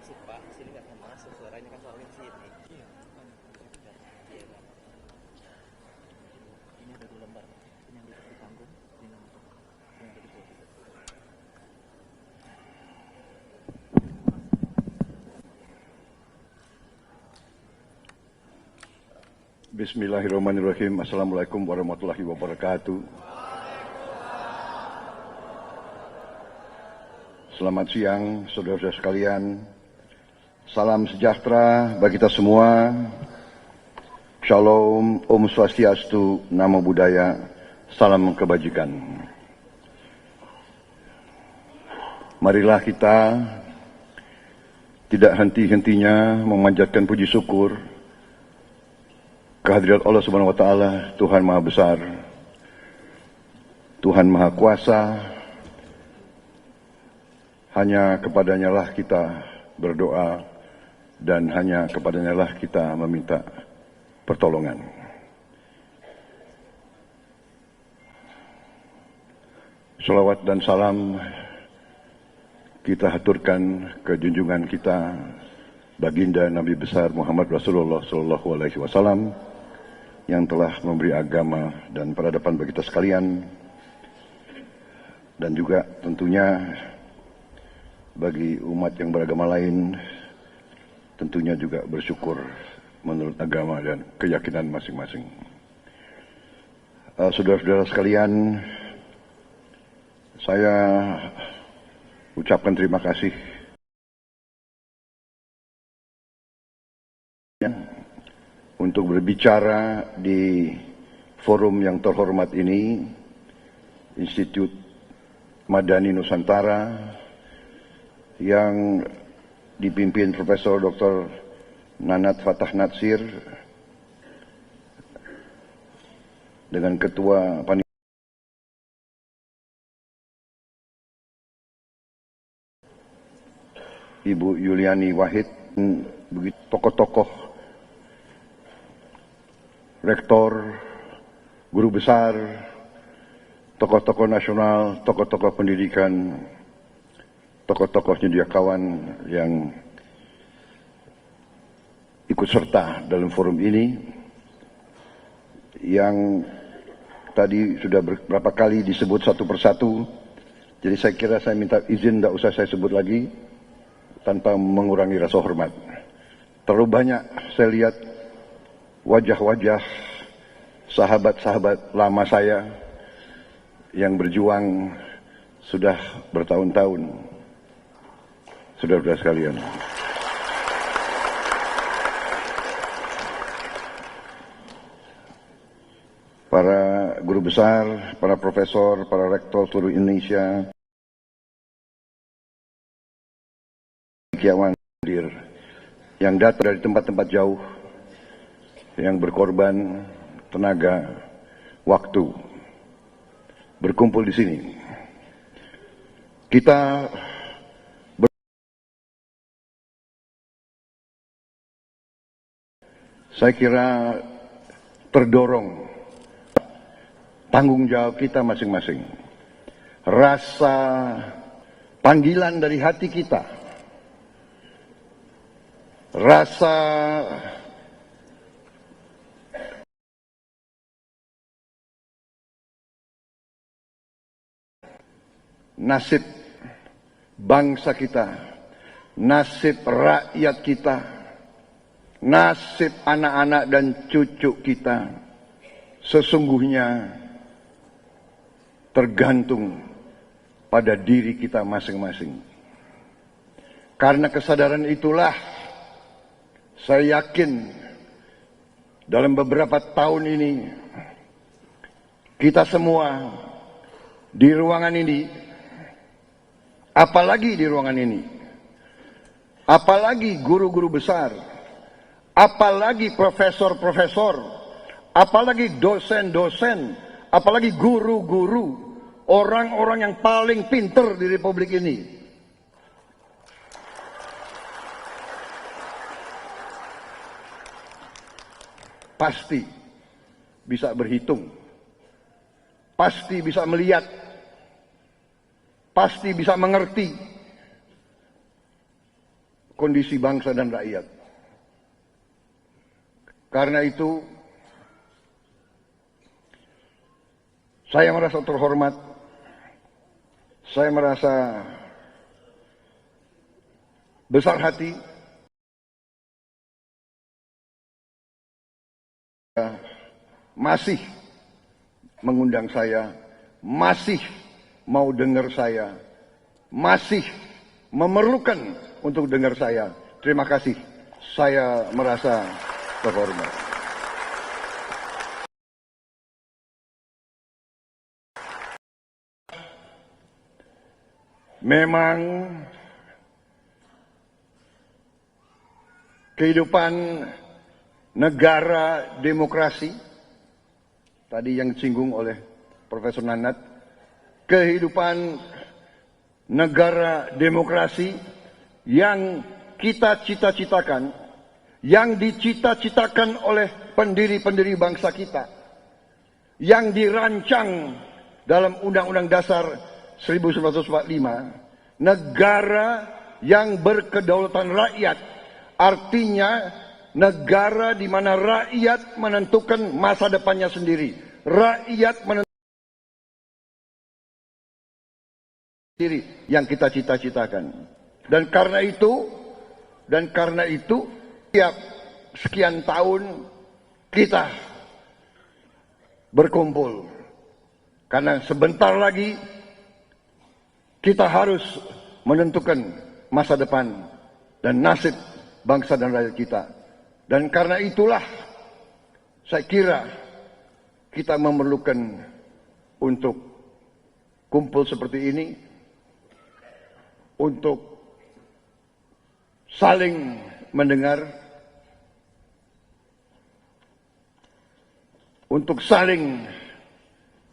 masuk Pak, sini nggak akan masuk, suaranya kan soalnya di sini. Iya. Iya Pak. Ini ada 2 lembar, ini yang di panggung, ini yang ada di bawah. Bismillahirrahmanirrahim. Assalamualaikum warahmatullahi wabarakatuh. Selamat siang, saudara-saudara sekalian. Salam sejahtera bagi kita semua. Shalom, Om Swastiastu, Namo Buddhaya, salam kebajikan. Marilah kita tidak henti-hentinya memanjatkan puji syukur kehadirat Allah Subhanahu wa Ta'ala, Tuhan Maha Besar, Tuhan Maha Kuasa. Hanya kepadanya lah kita berdoa dan hanya kepadanya lah kita meminta pertolongan. Shalawat dan salam kita haturkan ke junjungan kita Baginda Nabi besar Muhammad Rasulullah Sallallahu Alaihi Wasallam yang telah memberi agama dan peradaban bagi kita sekalian, dan juga tentunya bagi umat yang beragama lain, tentunya juga bersyukur menurut agama dan keyakinan masing-masing. Saudara-saudara sekalian, saya ucapkan terima kasih untuk berbicara di forum yang terhormat ini, Institut Madani Nusantara, yang dipimpin Profesor Dr. Nanat Fatah Natsir dengan Ketua Panitia Ibu Yuliani Wahid, begitu tokoh-tokoh, rektor, guru besar, tokoh-tokoh nasional, tokoh-tokoh pendidikan, tokoh-tokoh kawan yang ikut serta dalam forum ini, yang tadi sudah beberapa kali disebut satu persatu. Jadi saya kira saya minta izin, tidak usah saya sebut lagi tanpa mengurangi rasa hormat. Terlalu banyak saya lihat wajah-wajah sahabat-sahabat lama saya yang berjuang sudah bertahun-tahun. Saudara-saudara sekalian, para guru besar, para profesor, para rektor seluruh Indonesia, kiawan hadir yang datang dari tempat-tempat jauh, yang berkorban tenaga, waktu, berkumpul di sini. Kita saya kira terdorong tanggung jawab kita masing-masing, rasa panggilan dari hati kita, rasa nasib bangsa kita, nasib rakyat kita, nasib anak-anak dan cucu kita sesungguhnya tergantung pada diri kita masing-masing. Karena kesadaran itulah saya yakin dalam beberapa tahun ini kita semua di ruangan ini, apalagi di ruangan ini, apalagi guru-guru besar, apalagi profesor-profesor, apalagi dosen-dosen, apalagi guru-guru, orang-orang yang paling pinter di Republik ini, pasti bisa berhitung, pasti bisa melihat, pasti bisa mengerti kondisi bangsa dan rakyat. Karena itu, saya merasa terhormat, saya merasa besar hati masih mengundang saya, masih mau dengar saya, masih memerlukan untuk dengar saya. Terima kasih, saya merasa terhormat. Memang kehidupan negara demokrasi, tadi yang disinggung oleh Profesor Nanat, kehidupan negara demokrasi yang kita cita-citakan, yang dicita-citakan oleh pendiri-pendiri bangsa kita, yang dirancang dalam Undang-Undang Dasar 1945, negara yang berkedaulatan rakyat, artinya negara di mana rakyat menentukan masa depannya sendiri, rakyat menentukan sendiri yang kita cita-citakan. Dan karena itu, tiap sekian tahun kita berkumpul, karena sebentar lagi kita harus menentukan masa depan dan nasib bangsa dan rakyat kita. Dan karena itulah saya kira kita memerlukan untuk kumpul seperti ini, untuk saling mendengar, untuk saling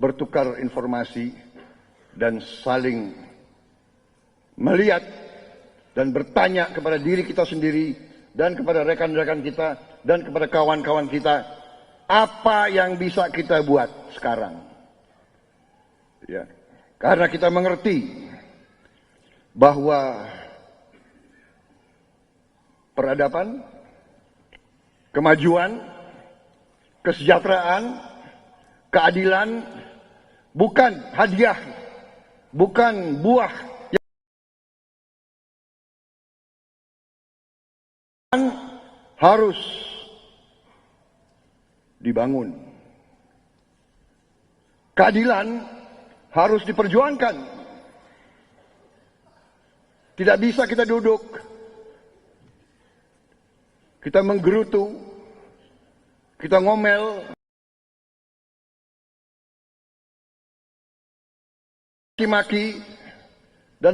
bertukar informasi, dan saling melihat dan bertanya kepada diri kita sendiri dan kepada rekan-rekan kita dan kepada kawan-kawan kita, apa yang bisa kita buat sekarang. Ya, karena kita mengerti bahwa peradaban, kemajuan, kesejahteraan, keadilan bukan hadiah, bukan buah yang harus dibangun. Keadilan harus diperjuangkan. Tidak bisa kita duduk, kita menggerutu, kita ngomel, maki-maki, dan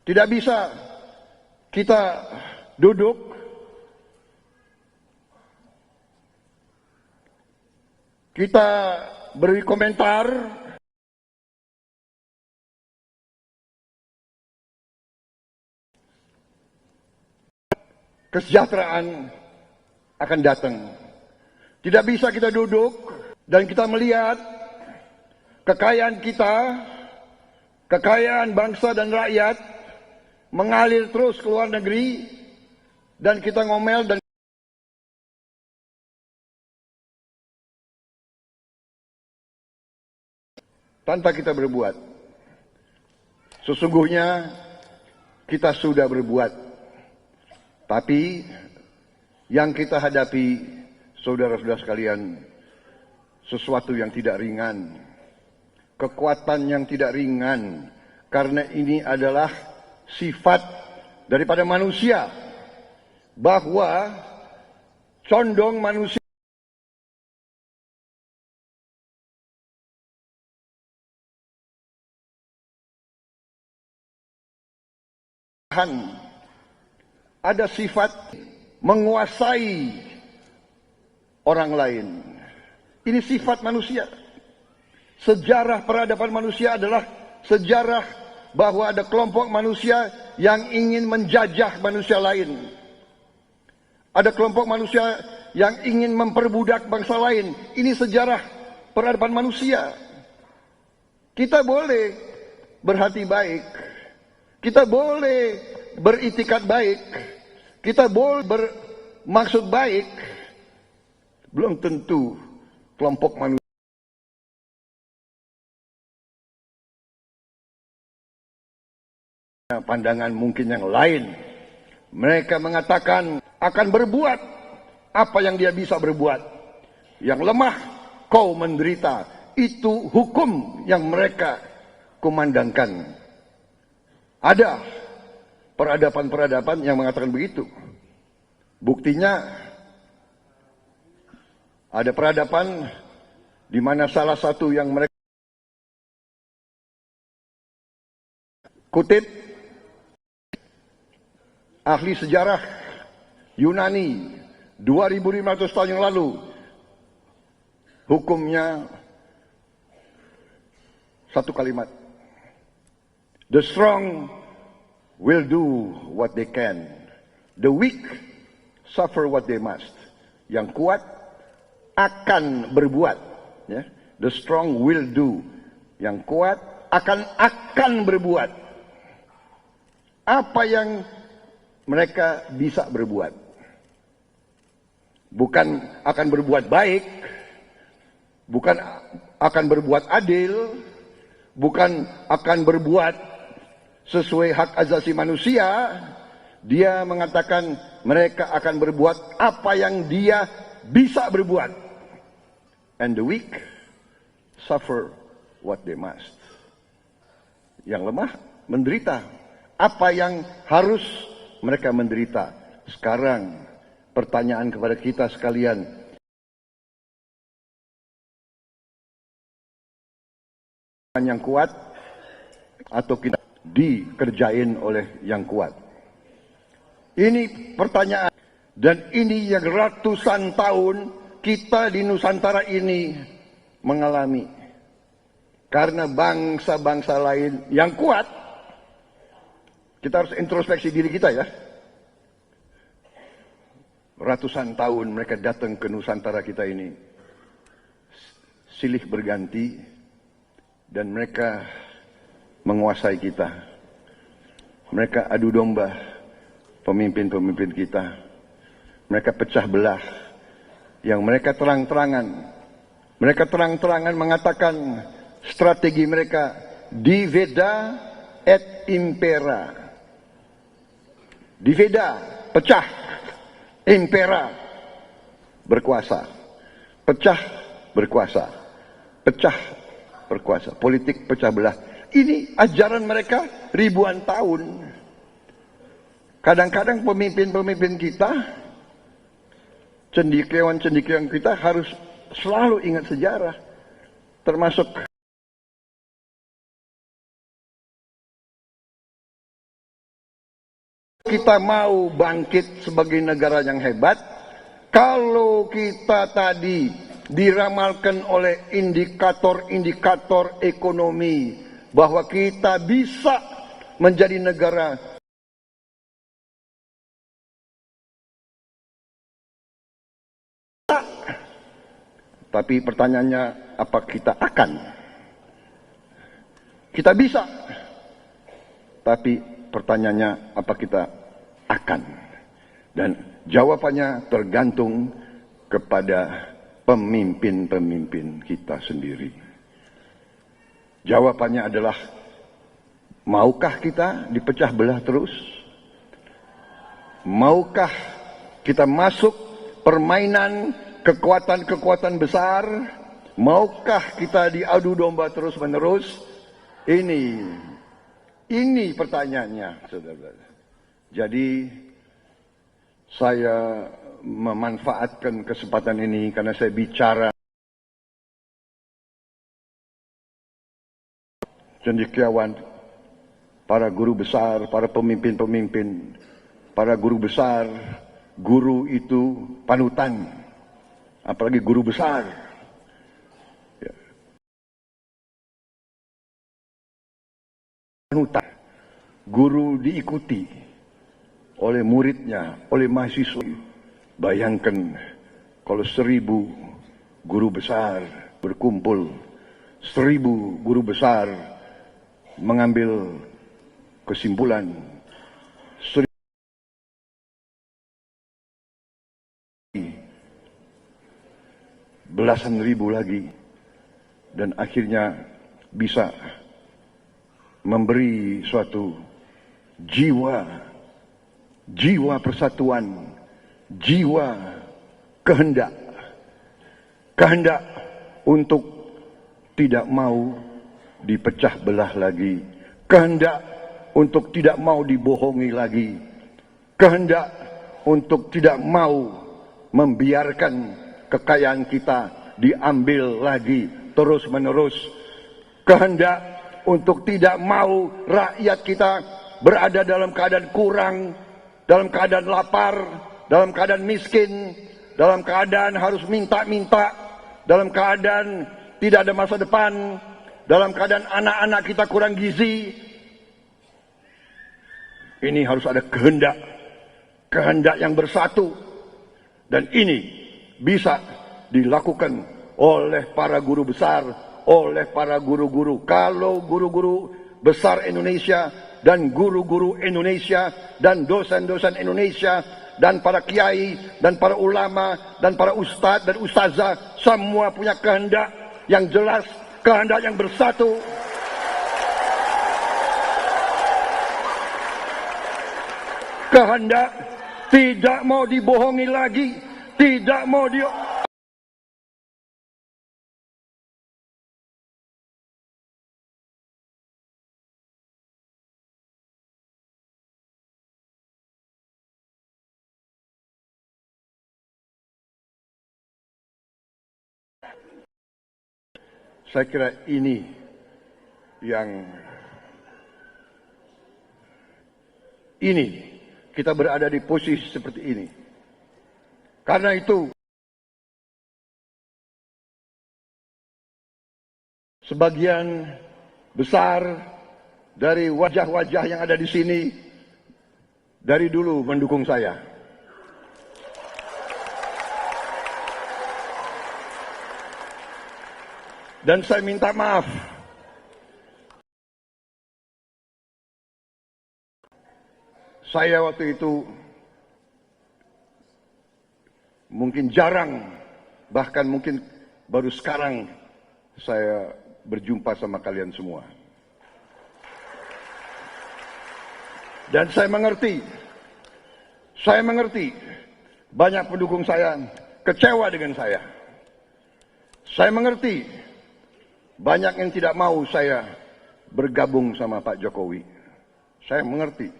tidak bisa kita duduk kita beri komentar kesejahteraan akan datang. Tidak bisa kita duduk dan kita melihat kekayaan kita, kekayaan bangsa dan rakyat mengalir terus ke luar negeri dan kita ngomel dan tanpa kita berbuat. Sesungguhnya kita sudah berbuat. Tapi yang kita hadapi, saudara-saudara sekalian, sesuatu yang tidak ringan. Kekuatan yang tidak ringan. Karena ini adalah sifat daripada manusia. Bahwa condong manusia ada sifat menguasai orang lain. Ini sifat manusia. Sejarah peradaban manusia adalah sejarah bahwa ada kelompok manusia yang ingin menjajah manusia lain. Ada kelompok manusia yang ingin memperbudak bangsa lain. Ini sejarah peradaban manusia. Kita boleh berhati baik. Kita boleh beritikat baik, kita boleh bermaksud baik, belum tentu kelompok manusia pandangan mungkin yang lain. Mereka mengatakan akan berbuat apa yang dia bisa berbuat. Yang lemah kau menderita. Itu hukum yang mereka kumandangkan. Ada peradaban-peradaban yang mengatakan begitu. Buktinya ada peradaban di mana salah satu yang mereka kutip ahli sejarah Yunani 2500 tahun yang lalu, hukumnya satu kalimat: the strong will do what they can, the weak suffer what they must. Yang kuat akan berbuat, ya. The strong will do. Yang kuat akan berbuat apa yang mereka bisa berbuat. Bukan akan berbuat baik, bukan akan berbuat adil, bukan akan berbuat sesuai hak asasi manusia. Dia mengatakan mereka akan berbuat apa yang dia bisa berbuat. And the weak suffer what they must. Yang lemah menderita apa yang harus mereka menderita. Sekarang pertanyaan kepada kita sekalian, yang kuat atau kita dikerjain oleh yang kuat? Ini pertanyaan, dan ini yang ratusan tahun kita di Nusantara ini mengalami. Karena bangsa-bangsa lain yang kuat, kita harus introspeksi diri kita, ya. Ratusan tahun mereka datang ke Nusantara kita ini, silih berganti, dan mereka menguasai kita. Mereka adu domba pemimpin-pemimpin kita. Mereka pecah belah. Yang mereka terang-terangan mengatakan strategi mereka diveda et impera. Diveda, pecah. Impera, berkuasa. Pecah, berkuasa. Pecah, berkuasa. Politik pecah belah. Ini ajaran mereka ribuan tahun. Kadang-kadang pemimpin-pemimpin kita, cendekiawan-cendekiawan kita harus selalu ingat sejarah. Termasuk kita mau bangkit sebagai negara yang hebat, kalau kita tadi diramalkan oleh indikator-indikator ekonomi bahwa kita bisa menjadi negara tapi pertanyaannya, apa kita akan? Kita bisa. Tapi pertanyaannya, apa kita akan? Dan jawabannya tergantung kepada pemimpin-pemimpin kita sendiri. Jawabannya adalah, maukah kita dipecah belah terus? Maukah kita masuk permainan kekuatan-kekuatan besar? Maukah kita diadu domba terus-menerus? Ini pertanyaannya, saudara. Jadi saya memanfaatkan kesempatan ini karena saya bicara cendekiawan, para guru besar, para pemimpin-pemimpin, para guru besar. Guru itu panutan, apalagi guru besar. Ya. Panutan. Guru diikuti oleh muridnya, oleh mahasiswa. Bayangkan kalau 1000 guru besar berkumpul, 1000 guru besar mengambil kesimpulan, 1000 belasan ribu lagi, dan akhirnya bisa memberi suatu jiwa persatuan, jiwa kehendak untuk tidak mau dipecah belah lagi, kehendak untuk tidak mau dibohongi lagi, kehendak untuk tidak mau membiarkan kekayaan kita diambil lagi terus-menerus, kehendak untuk tidak mau rakyat kita berada dalam keadaan kurang, dalam keadaan lapar, dalam keadaan miskin, dalam keadaan harus minta-minta, dalam keadaan tidak ada masa depan, dalam keadaan anak-anak kita kurang gizi. Ini harus ada kehendak yang bersatu, dan ini bisa dilakukan oleh para guru besar, oleh para guru-guru. Kalau guru-guru besar Indonesia dan guru-guru Indonesia dan dosen-dosen Indonesia dan para kiai dan para ulama dan para ustadz dan ustazah semua punya kehendak yang jelas, kehendak yang bersatu, kehendak tidak mau dibohongi lagi, tidak mau Saya kira ini yang kita berada di posisi seperti ini. Karena itu sebagian besar dari wajah-wajah yang ada di sini dari dulu mendukung saya. Dan saya minta maaf. Saya waktu itu mungkin jarang, bahkan mungkin baru sekarang saya berjumpa sama kalian semua. Dan saya mengerti banyak pendukung saya kecewa dengan saya. Saya mengerti banyak yang tidak mau saya bergabung sama Pak Jokowi. Saya mengerti.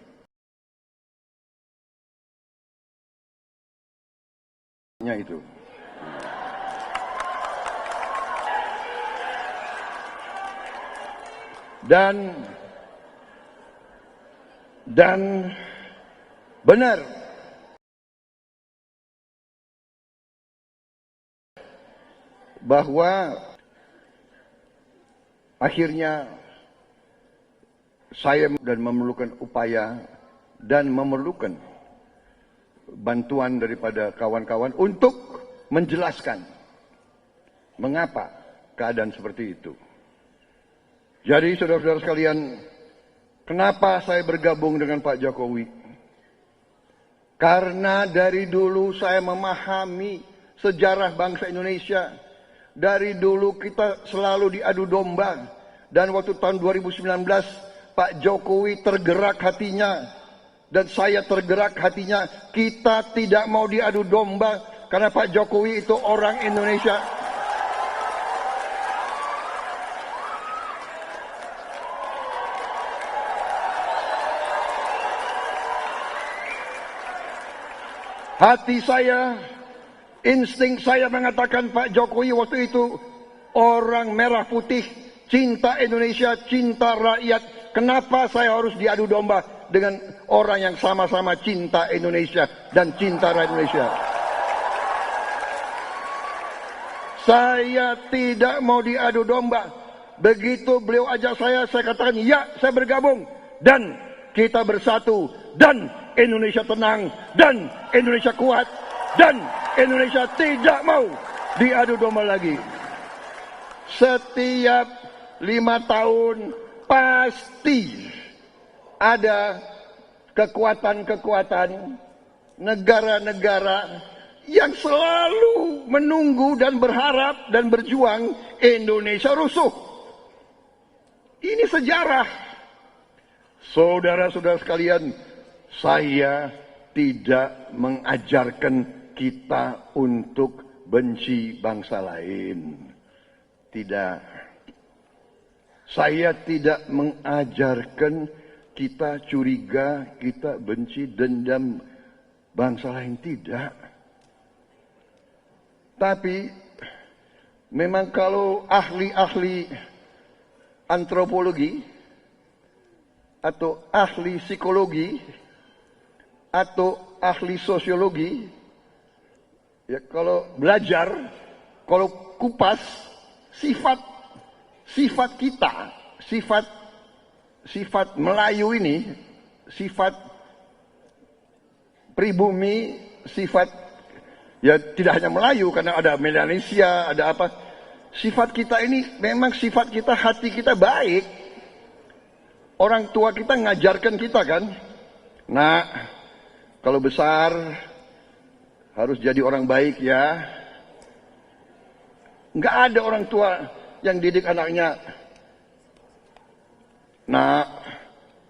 Itu. Dan benar bahwa akhirnya saya dan memerlukan upaya dan memerlukan bantuan daripada kawan-kawan untuk menjelaskan mengapa keadaan seperti itu. Jadi saudara-saudara sekalian, kenapa saya bergabung dengan Pak Jokowi? Karena dari dulu saya memahami sejarah bangsa Indonesia. Dari dulu kita selalu diadu domba, dan waktu tahun 2019 Pak Jokowi tergerak hatinya dan saya tergerak hatinya. Kita tidak mau diadu domba karena Pak Jokowi itu orang Indonesia. Hati saya, insting saya mengatakan Pak Jokowi waktu itu orang merah putih, cinta Indonesia, cinta rakyat. Kenapa saya harus diadu domba dengan orang yang sama-sama cinta Indonesia dan cinta rakyat Indonesia? Saya tidak mau diadu domba. Begitu beliau ajak saya katakan ya, saya bergabung. Dan kita bersatu, dan Indonesia tenang, dan Indonesia kuat, dan Indonesia tidak mau diadu domba lagi. Setiap 5 tahun pasti ada kekuatan-kekuatan negara-negara yang selalu menunggu dan berharap dan berjuang Indonesia rusuh. Ini sejarah. Saudara-saudara sekalian, saya tidak mengajarkan kita untuk benci bangsa lain. Tidak. Saya tidak mengajarkan kita curiga, kita benci, dendam bangsa lain. Tidak. Tapi memang kalau ahli-ahli antropologi atau ahli psikologi atau ahli sosiologi, ya kalau belajar, kalau kupas sifat kita, sifat Melayu ini, sifat pribumi, sifat ya tidak hanya Melayu, karena ada Melanesia, ada apa. Sifat kita ini memang sifat kita, hati kita baik. Orang tua kita ngajarkan kita kan, nah kalau besar harus jadi orang baik ya. Nggak ada orang tua yang didik anaknya, nah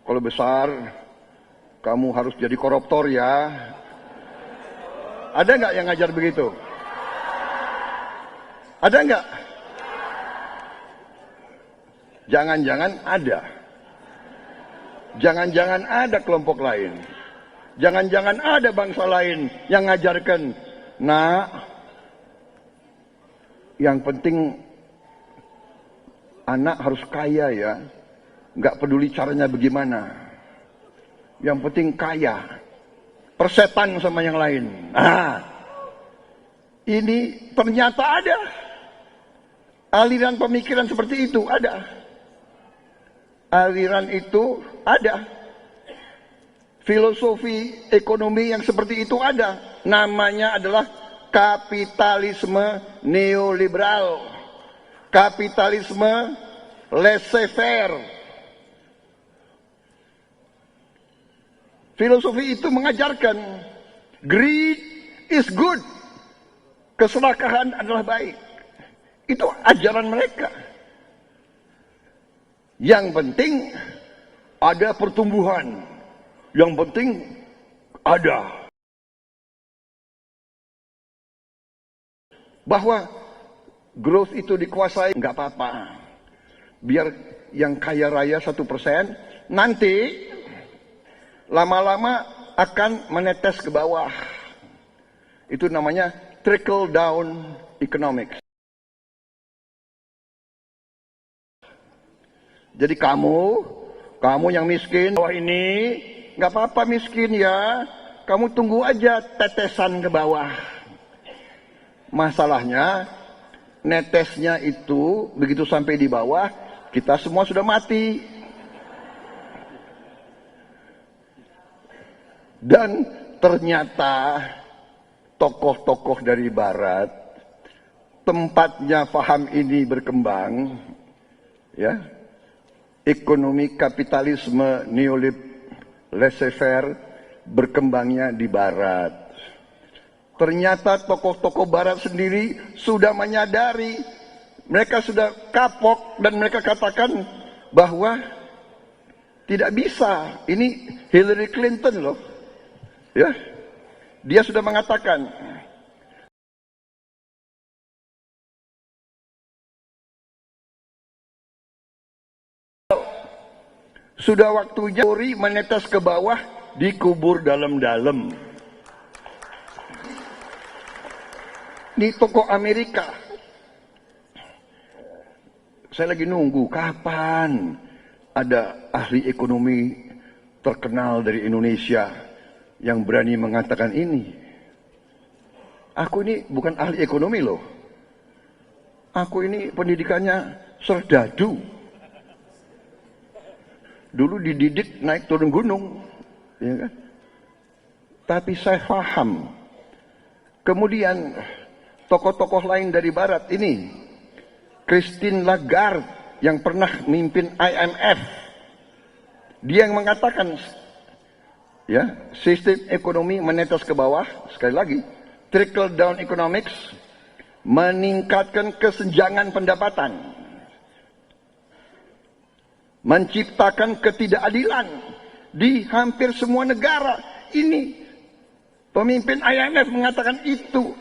kalau besar kamu harus jadi koruptor ya. Ada nggak yang ngajar begitu? Ada nggak? Jangan-jangan ada. Jangan-jangan ada kelompok lain. Jangan-jangan ada bangsa lain yang ngajarkan. Nah, yang penting anak harus kaya ya. Nggak peduli caranya bagaimana. Yang penting kaya. Persetan sama yang lain. Nah, ini ternyata ada. Aliran pemikiran seperti itu ada. Aliran itu ada. Filosofi ekonomi yang seperti itu ada. Namanya adalah kapitalisme neoliberal. Kapitalisme laissez-faire. Filosofi itu mengajarkan greed is good. Keserakahan adalah baik. Itu ajaran mereka. Yang penting ada pertumbuhan. Yang penting ada. Bahwa growth itu dikuasai, nggak apa-apa. Biar yang kaya raya 1%, nanti lama-lama akan menetes ke bawah. Itu namanya trickle down economics. Jadi kamu yang miskin bawah ini, nggak apa-apa miskin ya. Kamu tunggu aja tetesan ke bawah. Masalahnya, netesnya itu begitu sampai di bawah, kita semua sudah mati. Dan ternyata tokoh-tokoh dari barat, tempatnya paham ini berkembang, ya, ekonomi kapitalisme neoliberal laissez-faire berkembangnya di barat. Ternyata tokoh-tokoh barat sendiri sudah menyadari, mereka sudah kapok dan mereka katakan bahwa tidak bisa. Ini Hillary Clinton loh. Ya, dia sudah mengatakan sudah waktunya Polri menetes ke bawah, dikubur dalam-dalam. Ini tokoh Amerika. Saya lagi nunggu kapan ada ahli ekonomi terkenal dari Indonesia yang berani mengatakan ini. Aku ini bukan ahli ekonomi loh. Aku ini pendidikannya serdadu. Dulu dididik naik turun gunung, ya kan? Tapi saya paham. Kemudian tokoh-tokoh lain dari barat ini, Christine Lagarde yang pernah memimpin IMF, dia yang mengatakan, ya, sistem ekonomi menetes ke bawah. Sekali lagi, trickle down economics, meningkatkan kesenjangan pendapatan, menciptakan ketidakadilan di hampir semua negara. Ini pemimpin IMF mengatakan itu.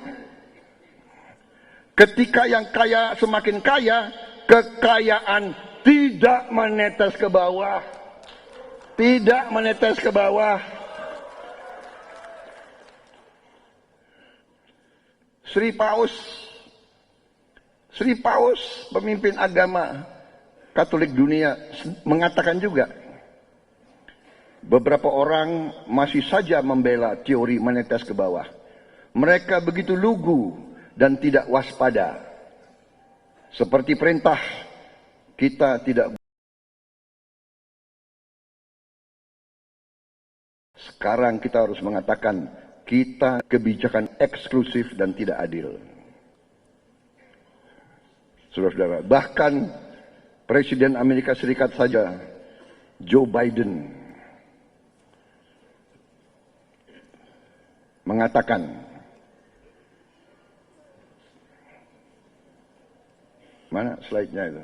Ketika yang kaya semakin kaya, kekayaan tidak menetes ke bawah. Tidak menetes ke bawah. Sri Paus, pemimpin agama Katolik dunia, mengatakan juga, beberapa orang masih saja membela teori menetes ke bawah. Mereka begitu lugu dan tidak waspada. Seperti perintah, kita tidak. Sekarang kita harus mengatakan, kita kebijakan eksklusif dan tidak adil. Saudara-saudara, bahkan Presiden Amerika Serikat saja, Joe Biden, mengatakan, mana slide-nya itu?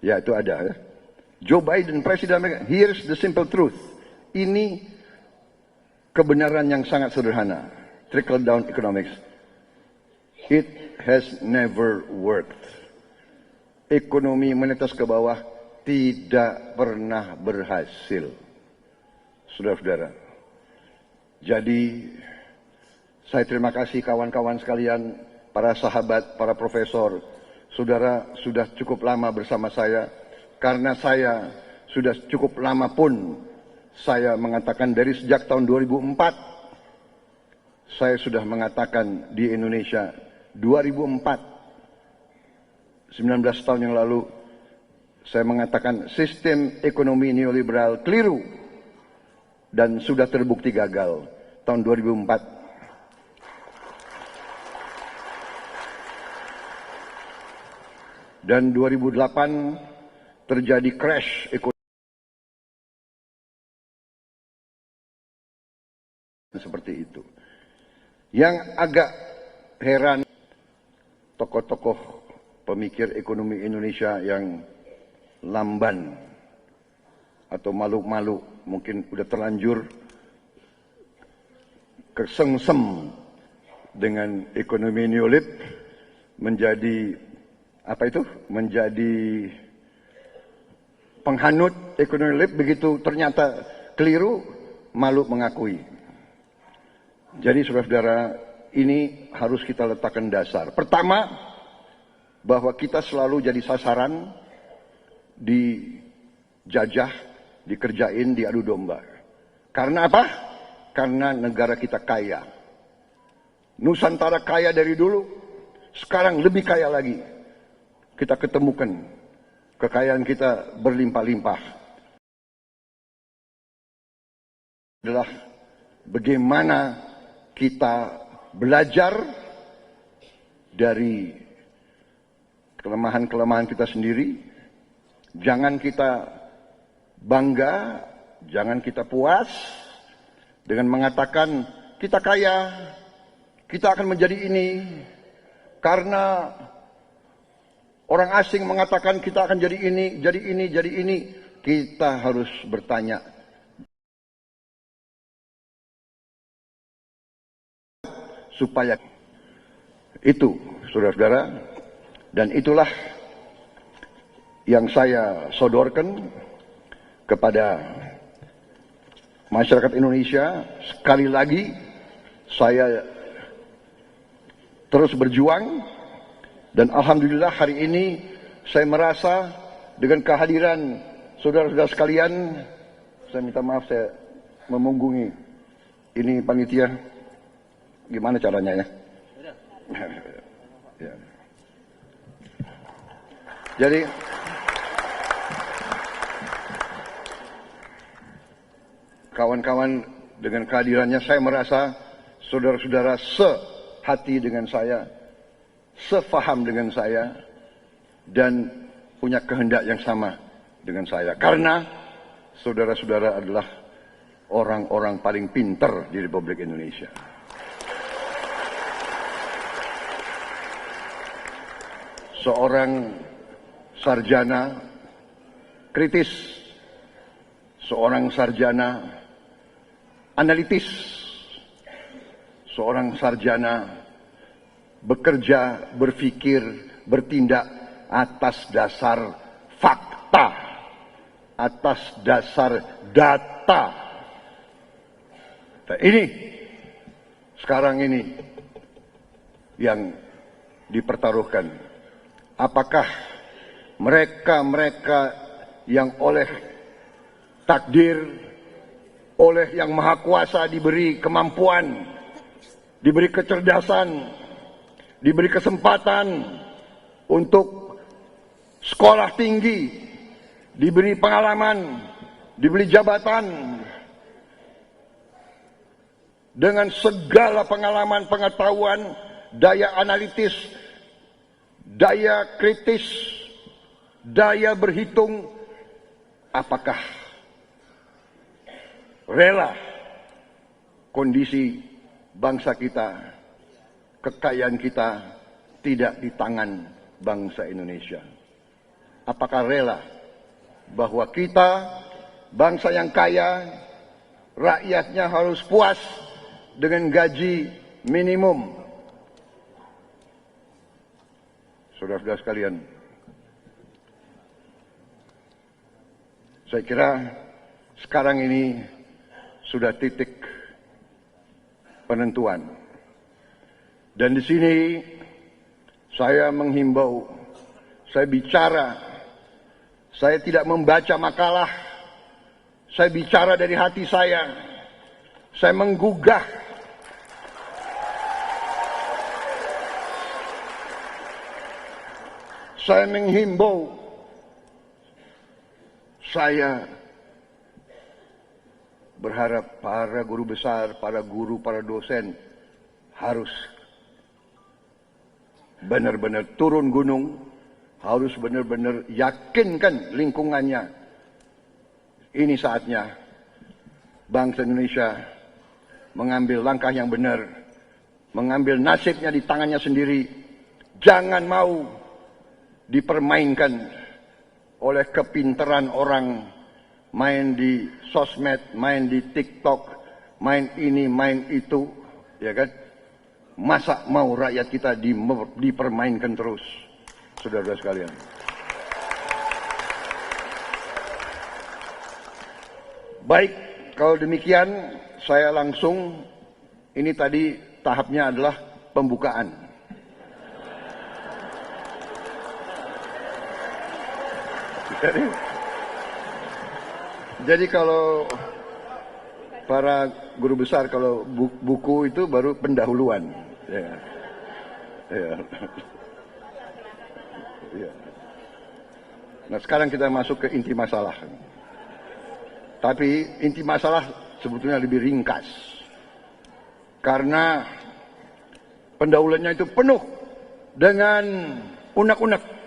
Ya itu ada ya. Joe Biden, Presiden Amerika, here's the simple truth. Ini kebenaran yang sangat sederhana. Trickle down economics. It has never worked. Ekonomi menetes ke bawah tidak pernah berhasil. Saudara-saudara. Jadi saya terima kasih kawan-kawan sekalian, para sahabat, para profesor. Saudara sudah cukup lama bersama saya. Karena saya sudah cukup lama pun, saya mengatakan dari sejak tahun 2004, saya sudah mengatakan di Indonesia 2004, 19 tahun yang lalu, saya mengatakan sistem ekonomi neoliberal keliru dan sudah terbukti gagal tahun 2004. Dan 2008 terjadi crash ekonomi seperti itu. Yang agak heran, tokoh-tokoh pemikir ekonomi Indonesia yang lamban atau malu-malu, mungkin udah terlanjur kesengsem dengan ekonomi neolib, menjadi menjadi penghanut ekonomi neolib, begitu ternyata keliru, malu mengakui. Jadi saudara-saudara, ini harus kita letakkan dasar. Pertama, bahwa kita selalu jadi sasaran, dijajah, dikerjain, diadu domba. Karena apa? Karena negara kita kaya. Nusantara kaya dari dulu, sekarang lebih kaya lagi. Kita ketemukan kekayaan kita berlimpah-limpah. Adalah bagaimana kita belajar dari kelemahan-kelemahan kita sendiri. Jangan kita bangga, jangan kita puas dengan mengatakan kita kaya, kita akan menjadi ini. Karena orang asing mengatakan kita akan jadi ini, jadi ini, jadi ini. Kita harus bertanya, supaya itu, saudara-saudara, dan itulah yang saya sodorkan kepada masyarakat Indonesia. Sekali lagi, saya terus berjuang. Dan alhamdulillah hari ini saya merasa dengan kehadiran saudara-saudara sekalian, saya minta maaf saya memunggungi ini panitia, gimana caranya ya? Ya. Jadi kawan-kawan, dengan kehadirannya saya merasa saudara-saudara sehati dengan saya, sefaham dengan saya, dan punya kehendak yang sama dengan saya. Karena saudara-saudara adalah orang-orang paling pinter di Republik Indonesia. Seorang sarjana kritis, seorang sarjana analitis, seorang sarjana bekerja, berpikir, bertindak atas dasar fakta, atas dasar data. Nah, ini sekarang ini yang dipertaruhkan. Apakah mereka-mereka yang oleh takdir, oleh Yang Maha Kuasa diberi kemampuan, diberi kecerdasan, diberi kesempatan untuk sekolah tinggi, diberi pengalaman, diberi jabatan, dengan segala pengalaman, pengetahuan, daya analitis, daya kritis, daya berhitung, apakah rela kondisi bangsa kita, kekayaan kita tidak di tangan bangsa Indonesia? Apakah rela bahwa kita, bangsa yang kaya, rakyatnya harus puas dengan gaji minimum? Saudara-saudara sekalian, saya kira sekarang ini sudah titik penentuan. Dan di sini saya menghimbau, saya bicara, saya tidak membaca makalah, saya bicara dari hati saya menggugah. Saya menghimbau, saya berharap para guru besar, para guru, para dosen harus benar-benar turun gunung, harus benar-benar yakinkan lingkungannya. Ini saatnya bangsa Indonesia mengambil langkah yang benar, mengambil nasibnya di tangannya sendiri. Jangan mau dipermainkan oleh kepintaran orang, main di sosmed, main di TikTok, main ini, main itu, ya kan? Masa mau rakyat kita dipermainkan terus, saudara-saudara sekalian? Baik, kalau demikian saya langsung, ini tadi tahapnya adalah pembukaan. Jadi kalau para guru besar, kalau buku itu baru pendahuluan. Ya. Ya. Ya. Nah sekarang kita masuk ke inti masalah. Tapi inti masalah sebetulnya lebih ringkas. Karena pendahuluannya itu penuh dengan unek-unek.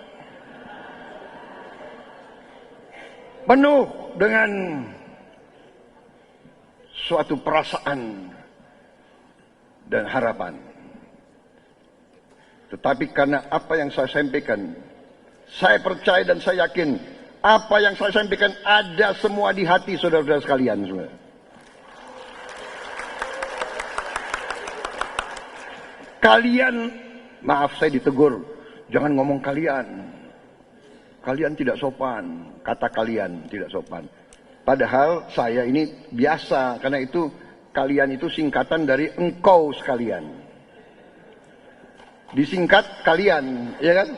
Penuh dengan suatu perasaan dan harapan. Tetapi karena apa yang saya sampaikan, saya percaya dan saya yakin apa yang saya sampaikan ada semua di hati saudara-saudara sekalian semua. Kalian, maaf saya ditegur, jangan ngomong kalian. Kalian tidak sopan, kata kalian tidak sopan. Padahal saya ini biasa, karena itu kalian itu singkatan dari engkau sekalian. Disingkat kalian, ya kan?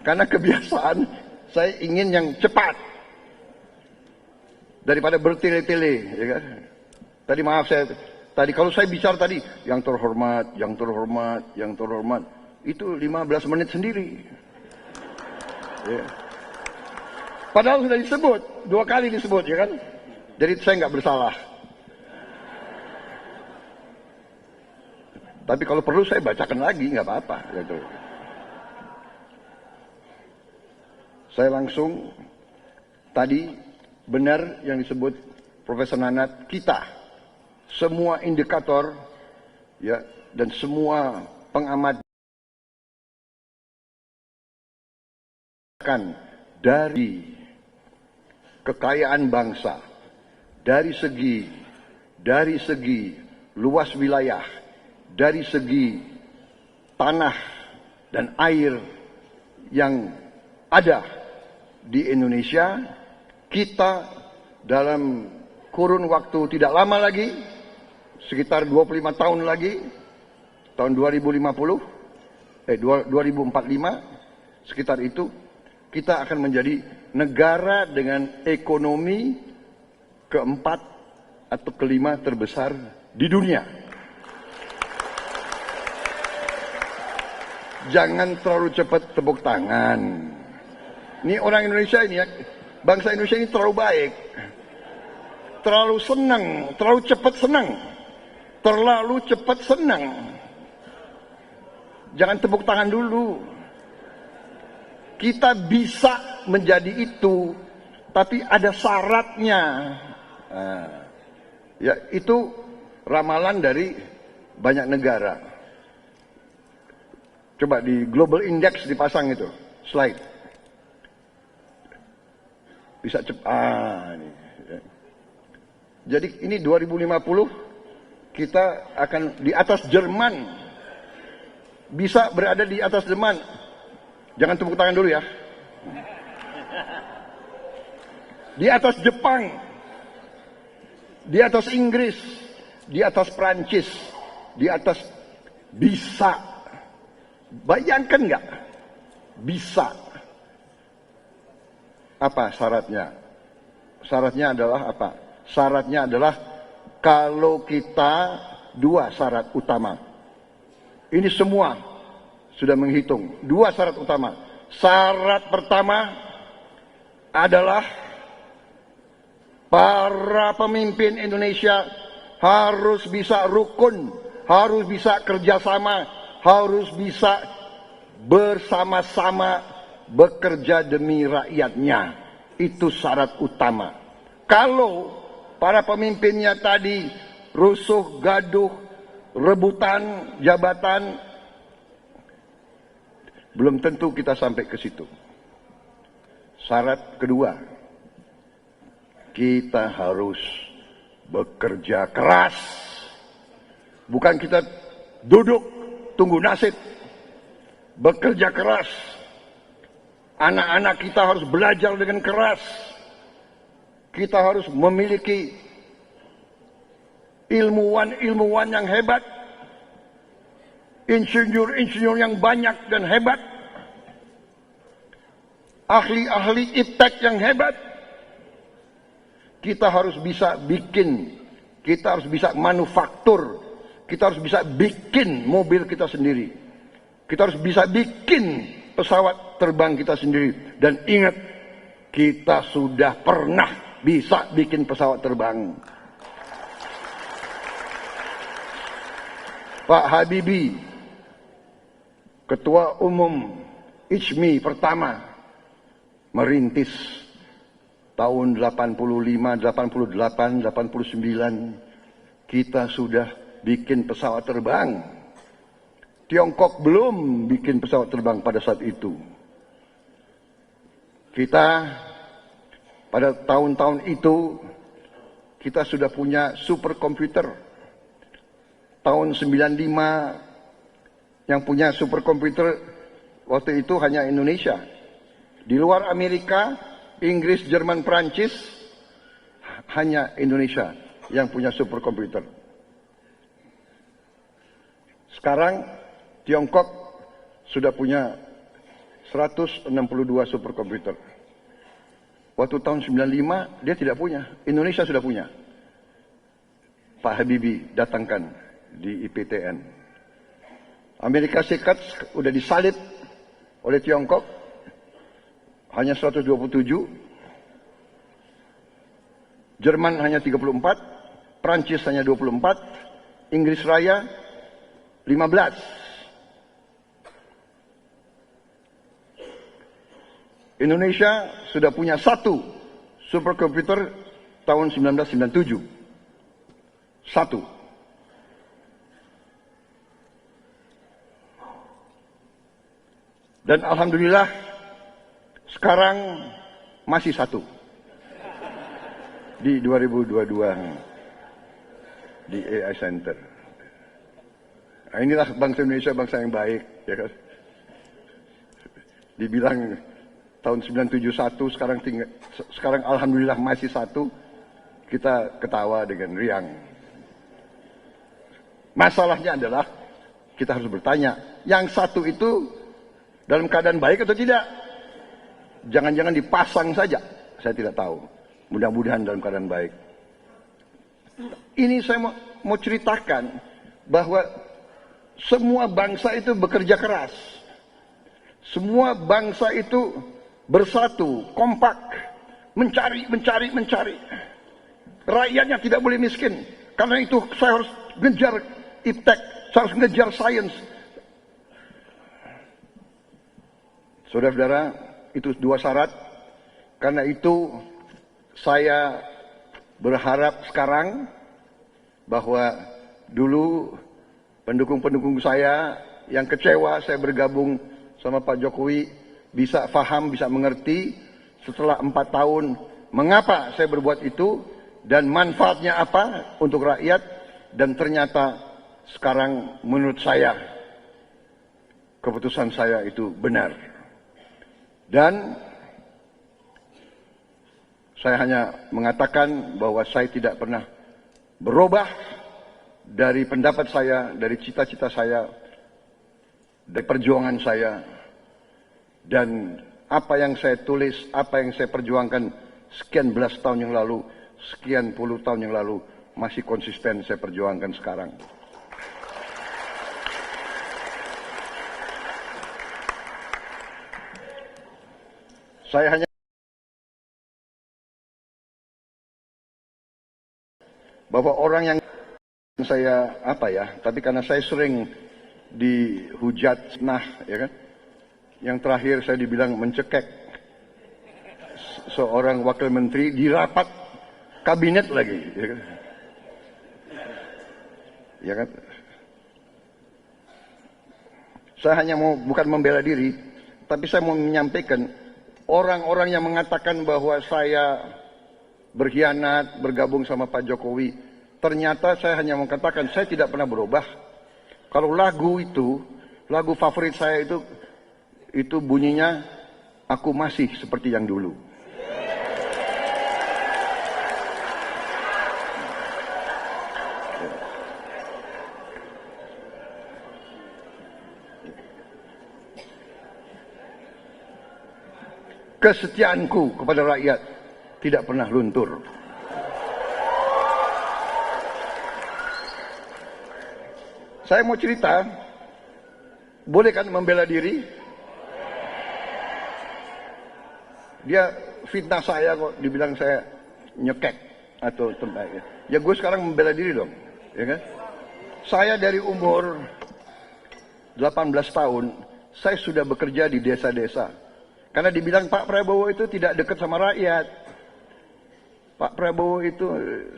Karena kebiasaan saya ingin yang cepat daripada bertele-tele, ya kan? Tadi maaf tadi kalau saya bicara tadi yang terhormat, yang terhormat, yang terhormat, itu 15 menit sendiri. Ya. Padahal sudah disebut, 2 kali disebut, ya kan? Jadi saya nggak bersalah. Tapi kalau perlu saya bacakan lagi, nggak apa-apa. Gitu. Saya langsung, tadi benar yang disebut Profesor Nanat, kita, semua indikator ya dan semua pengamat dari kekayaan bangsa, dari segi luas wilayah, dari segi tanah dan air yang ada di Indonesia, kita dalam kurun waktu tidak lama lagi, sekitar 25 tahun lagi, tahun 2045, sekitar itu, kita akan menjadi negara dengan ekonomi keempat atau kelima terbesar di dunia. Jangan terlalu cepat tepuk tangan. Ini orang Indonesia ini ya, bangsa Indonesia ini terlalu baik. Terlalu senang, terlalu cepat senang. Terlalu cepat senang. Jangan tepuk tangan dulu. Kita bisa menjadi itu, tapi ada syaratnya. Nah, ya itu ramalan dari banyak negara. Coba di Global Index dipasang itu, slide. Bisa cepat. Ini. Jadi ini 2050 kita akan di atas Jerman. Bisa berada di atas Jerman. Jangan tepuk tangan dulu ya. Di atas Jepang, di atas Inggris, di atas Prancis, di atas bisa. Bayangkan nggak? Bisa. Apa syaratnya? Syaratnya adalah apa? Syaratnya adalah kalau kita dua syarat utama. Ini semua sudah menghitung dua syarat utama. Syarat pertama adalah para pemimpin Indonesia harus bisa rukun, harus bisa kerjasama, harus bisa bersama-sama bekerja demi rakyatnya. Itu syarat utama. Kalau para pemimpinnya tadi rusuh, gaduh, rebutan jabatan, belum tentu kita sampai ke situ. Syarat kedua, kita harus bekerja keras. Bukan kita duduk tunggu nasib. Bekerja keras. Anak-anak kita harus belajar dengan keras. Kita harus memiliki ilmuwan-ilmuwan yang hebat. Insinyur-insinyur yang banyak dan hebat. Ahli-ahli iptek yang hebat. Kita harus bisa bikin. Kita harus bisa manufaktur. Kita harus bisa bikin mobil kita sendiri. Kita harus bisa bikin pesawat terbang kita sendiri. Dan ingat, kita sudah pernah bisa bikin pesawat terbang. Pak Habibie, Ketua Umum ICMI pertama, merintis tahun 85, 88, 89. Kita sudah bikin pesawat terbang. Tiongkok belum bikin pesawat terbang pada saat itu. Kita pada tahun-tahun itu, kita sudah punya superkomputer. Tahun 95, yang punya superkomputer waktu itu hanya Indonesia. Di luar Amerika, Inggris, Jerman, Prancis, hanya Indonesia yang punya superkomputer. Sekarang Tiongkok sudah punya 162 superkomputer. Waktu tahun 95 dia tidak punya, Indonesia sudah punya. Pak Habibie datangkan di IPTN. Amerika Serikat sudah disalib oleh Tiongkok, hanya 127. Jerman hanya 34, Prancis hanya 24, Inggris Raya 15. Indonesia sudah punya satu superkomputer tahun 1997. Satu. Dan alhamdulillah sekarang masih satu. Di 2022 di AI Center. Nah, inilah bangsa Indonesia, bangsa yang baik, ya kan? Dibilang tahun 971 sekarang alhamdulillah masih satu, kita ketawa dengan riang. Masalahnya adalah kita harus bertanya, yang satu itu dalam keadaan baik atau tidak? Jangan-jangan dipasang saja, saya tidak tahu. Mudah-mudahan dalam keadaan baik. Ini saya mau ceritakan bahwa semua bangsa itu bekerja keras. Semua bangsa itu bersatu, kompak, mencari. Rakyatnya tidak boleh miskin. Karena itu saya harus ngejar iptek, saya harus ngejar sains. Saudara-saudara, itu dua syarat. Karena itu saya berharap sekarang bahwa dulu pendukung-pendukung saya yang kecewa saya bergabung sama Pak Jokowi bisa paham, bisa mengerti setelah 4 tahun mengapa saya berbuat itu dan manfaatnya apa untuk rakyat, dan ternyata sekarang menurut saya keputusan saya itu benar. Dan saya hanya mengatakan bahwa saya tidak pernah berubah dari pendapat saya, dari cita-cita saya, dari perjuangan saya. Dan apa yang saya tulis, apa yang saya perjuangkan sekian belas tahun yang lalu, sekian puluh tahun yang lalu, masih konsisten saya perjuangkan sekarang. Saya hanya bahwa orang yang saya tapi karena saya sering dihujat, ya kan? Yang terakhir saya dibilang mencekek seorang wakil menteri di rapat kabinet lagi, ya kan? Ya kan? Saya hanya bukan membela diri, tapi saya mau menyampaikan orang-orang yang mengatakan bahwa saya berkhianat, bergabung sama Pak Jokowi. Ternyata saya hanya mengatakan saya tidak pernah berubah. Kalau lagu favorit saya itu bunyinya, aku masih seperti yang dulu. Kesetiaanku kepada rakyat tidak pernah luntur. Saya mau cerita, boleh kan membela diri? Dia fitnah saya kok, dibilang saya nyekek atau tentang. Ya gue sekarang membela diri dong, ya kan? Saya dari umur 18 tahun, saya sudah bekerja di desa-desa. Karena dibilang Pak Prabowo itu tidak dekat sama rakyat. Pak Prabowo itu,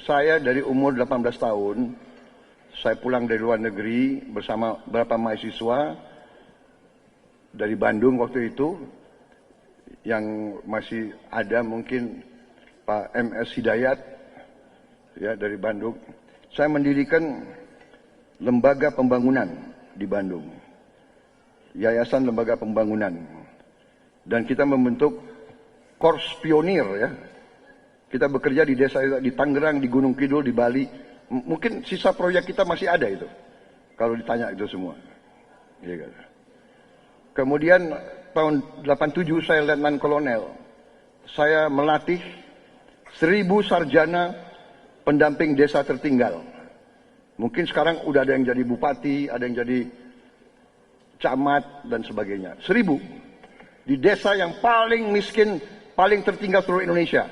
saya dari umur 18 tahun, saya pulang dari luar negeri bersama beberapa mahasiswa dari Bandung waktu itu, yang masih ada mungkin Pak MS Hidayat, ya, dari Bandung. Saya mendirikan lembaga pembangunan di Bandung, Yayasan Lembaga Pembangunan. Dan kita membentuk Korps Pionir, ya. Kita bekerja di desa, di Tangerang, di Gunung Kidul, di Bali. Mungkin sisa proyek kita masih ada itu, kalau ditanya itu semua. Ya, kan? Kemudian tahun 87 saya Letnan Kolonel. Saya melatih 1000 sarjana pendamping desa tertinggal. Mungkin sekarang udah ada yang jadi bupati, ada yang jadi camat dan sebagainya. 1000 di desa yang paling miskin, paling tertinggal seluruh Indonesia.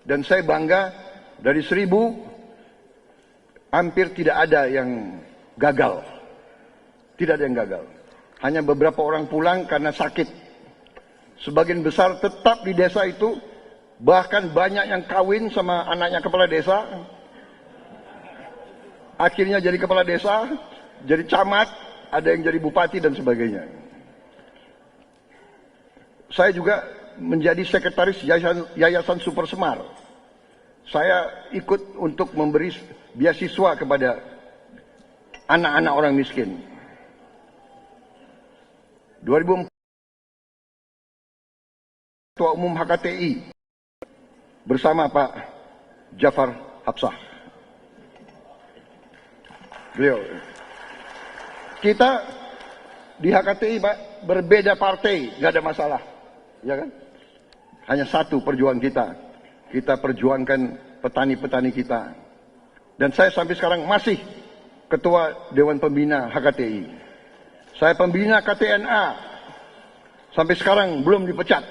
Dan saya bangga, dari 1000 hampir tidak ada yang gagal. Tidak ada yang gagal. Hanya beberapa orang pulang karena sakit. Sebagian besar tetap di desa itu Bahkan banyak yang kawin sama anaknya kepala desa. Akhirnya jadi kepala desa, jadi camat, ada yang jadi bupati dan sebagainya. Saya juga menjadi sekretaris Yayasan Super Semar. Saya ikut untuk memberi beasiswa kepada anak-anak orang miskin. 2004 Ketua Umum HKTI bersama Pak Jafar Hapsah. Beliau. Kita di HKTI Pak berbeda partai, nggak ada masalah, ya kan? Hanya satu perjuangan kita. Kita perjuangkan petani-petani kita. Dan saya sampai sekarang masih Ketua Dewan Pembina HKTI. Saya pembina KTNA. Sampai sekarang belum dipecat.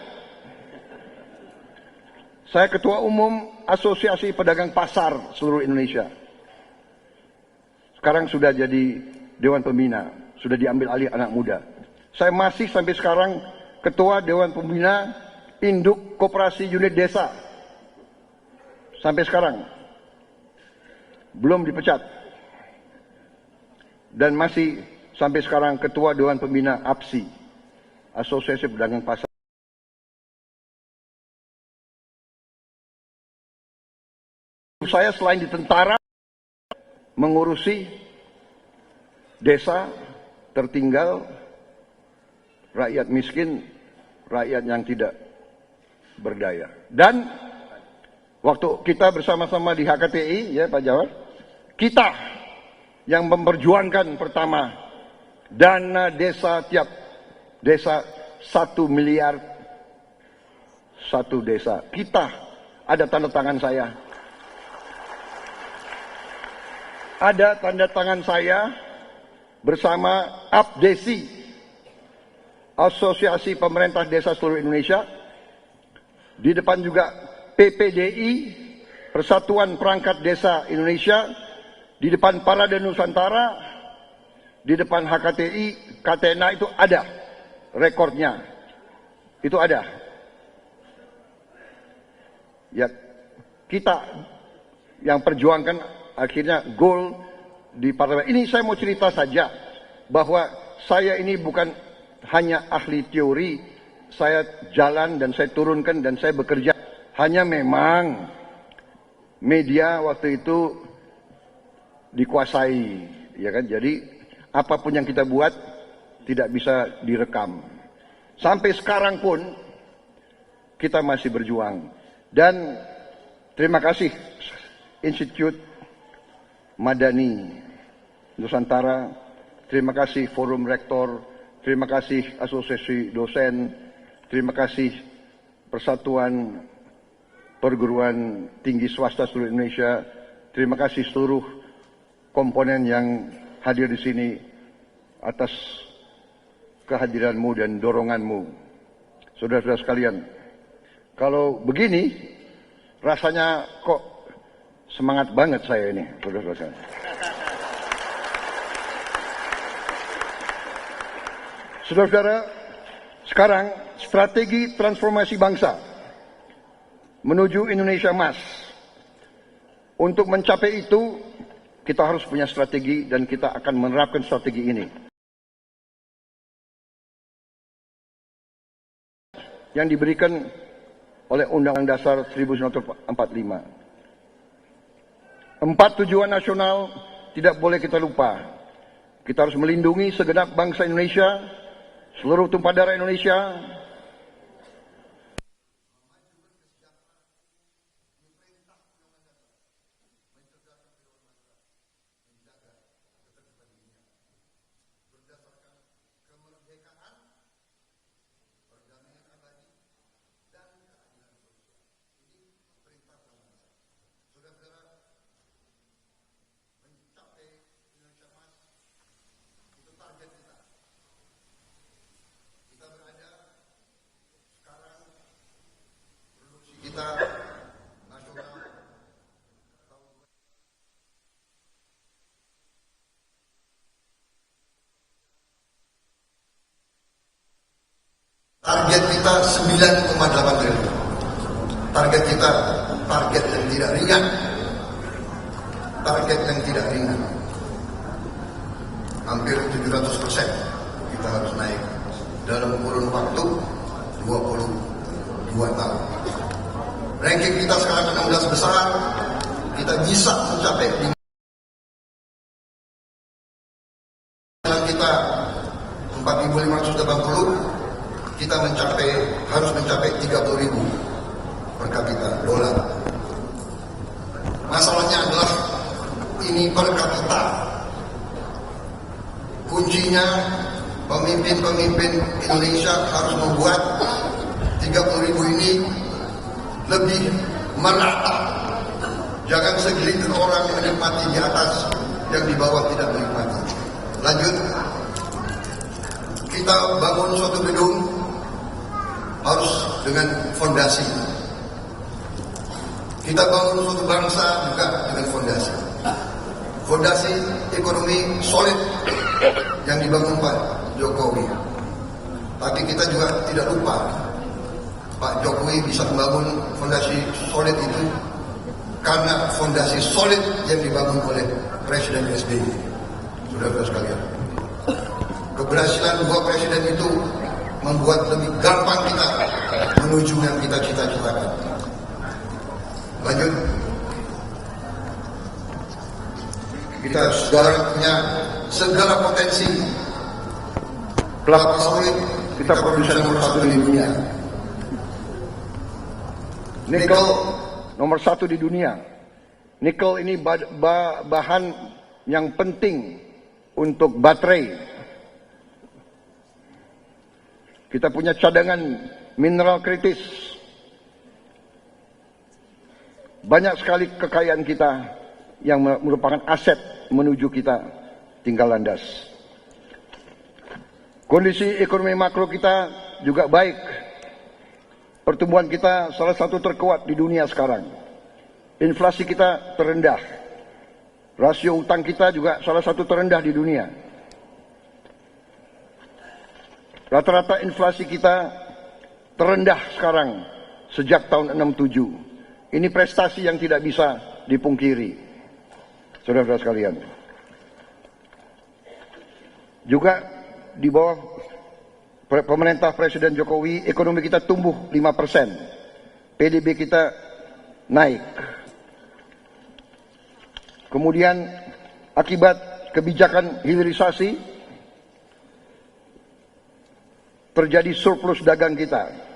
Saya Ketua Umum Asosiasi Pedagang Pasar seluruh Indonesia. Sekarang sudah jadi Dewan Pembina. Sudah diambil alih anak muda. Saya masih sampai sekarang Ketua Dewan Pembina Induk Koperasi Unit Desa. Sampai sekarang. Belum dipecat. Dan masih sampai sekarang Ketua Dewan Pembina APSI. Asosiasi Pedagang Pasar. Saya selain di tentara, mengurusi desa tertinggal, rakyat miskin, rakyat yang tidak berdaya. Dan waktu kita bersama-sama di HKTI, ya Pak Jawar, kita yang memperjuangkan pertama dana desa tiap desa 1 miliar satu desa. Kita ada tanda tangan saya. Ada tanda tangan saya bersama APDESI, Asosiasi Pemerintah Desa Seluruh Indonesia. Di depan juga PPDI, Persatuan Perangkat Desa Indonesia. Di depan Parade Nusantara, di depan HKTI, KTNA itu ada rekornya. Itu ada. Ya, kita yang perjuangkan akhirnya goal di parlemen. Ini saya mau cerita saja bahwa saya ini bukan hanya ahli teori, saya jalan dan saya turunkan dan saya bekerja. Hanya memang media waktu itu dikuasai, ya kan? Jadi apapun yang kita buat tidak bisa direkam. Sampai sekarang pun kita masih berjuang. Dan terima kasih Institute Madani Nusantara, terima kasih Forum Rektor, terima kasih Asosiasi Dosen, terima kasih Persatuan Perguruan Tinggi Swasta seluruh Indonesia, terima kasih seluruh komponen yang hadir di sini atas kehadiranmu dan doronganmu. Saudara-saudara sekalian, kalau begini rasanya kok semangat banget saya ini, saudara-saudara. Saudara-saudara, sekarang strategi transformasi bangsa menuju Indonesia Emas. Untuk mencapai itu, kita harus punya strategi dan kita akan menerapkan strategi ini. Yang diberikan oleh Undang-Undang Dasar 1945. 4 tujuan nasional tidak boleh kita lupa. Kita harus melindungi segenap bangsa Indonesia, seluruh tumpah darah Indonesia. Kita nasional target kita 9,8 triliun. Target kita target yang tidak ringan, target yang tidak ringan. Hampir 700% kita harus naik dalam kurun waktu 22 tahun. Ranking kita sekarang 16 besar, kita bisa mencapai kita 4.580, kita harus mencapai 30.000 per kapita dolar. Masalahnya adalah ini per kapita. Kuncinya pemimpin-pemimpin Indonesia harus membuat 30.000 ini lebih merata. Jangan segelintir orang menikmati di atas, yang di bawah tidak menikmati. Lanjut, kita bangun suatu gedung harus dengan fondasi. Kita bangun suatu bangsa juga dengan fondasi. Fondasi ekonomi solid yang dibangun Pak Jokowi. Tapi kita juga tidak lupa Pak Jokowi bisa membangun fondasi solid itu karena fondasi solid yang dibangun oleh Presiden SBY. Saudara-saudara sekalian, keberhasilan dua presiden itu membuat lebih gampang kita menuju yang kita cita-citakan. Lanjut, kita sudah punya segala potensi. Kelapa sawit kita produsen nomor 1 di dunia. Nikel nomor 1 di dunia. Nikel ini bahan yang penting untuk baterai. Kita punya cadangan mineral kritis. Banyak sekali kekayaan kita yang merupakan aset menuju kita tinggal landas. Kondisi ekonomi makro kita juga baik. Pertumbuhan kita salah satu terkuat di dunia sekarang. Inflasi kita terendah. Rasio utang kita juga salah satu terendah di dunia. Rata-rata inflasi kita terendah sekarang sejak tahun 67. Ini prestasi yang tidak bisa dipungkiri, saudara-saudara sekalian. Juga di bawah pemerintah Presiden Jokowi, ekonomi kita tumbuh 5%. PDB kita naik. Kemudian akibat kebijakan hilirisasi, terjadi surplus dagang kita.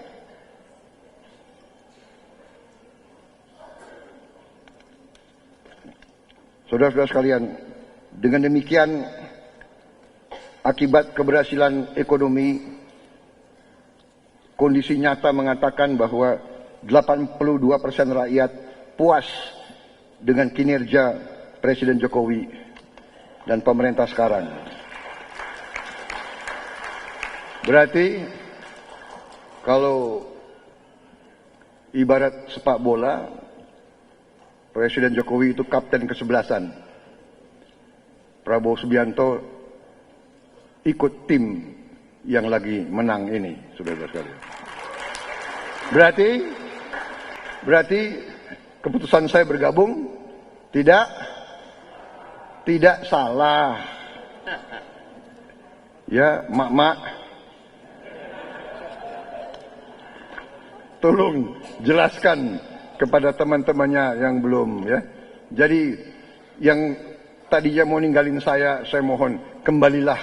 Saudara-saudara sekalian, dengan demikian akibat keberhasilan ekonomi, kondisi nyata mengatakan bahwa 82% rakyat puas dengan kinerja Presiden Jokowi dan pemerintah sekarang. Berarti kalau ibarat sepak bola, Presiden Jokowi itu kapten kesebelasan. Prabowo Subianto ikut tim yang lagi menang ini, saudara-saudara sekalian. Berarti keputusan saya bergabung tidak salah. Ya, mak-mak, tolong jelaskan kepada teman-temannya yang belum, ya. Jadi yang tadinya mau ninggalin saya mohon kembalilah.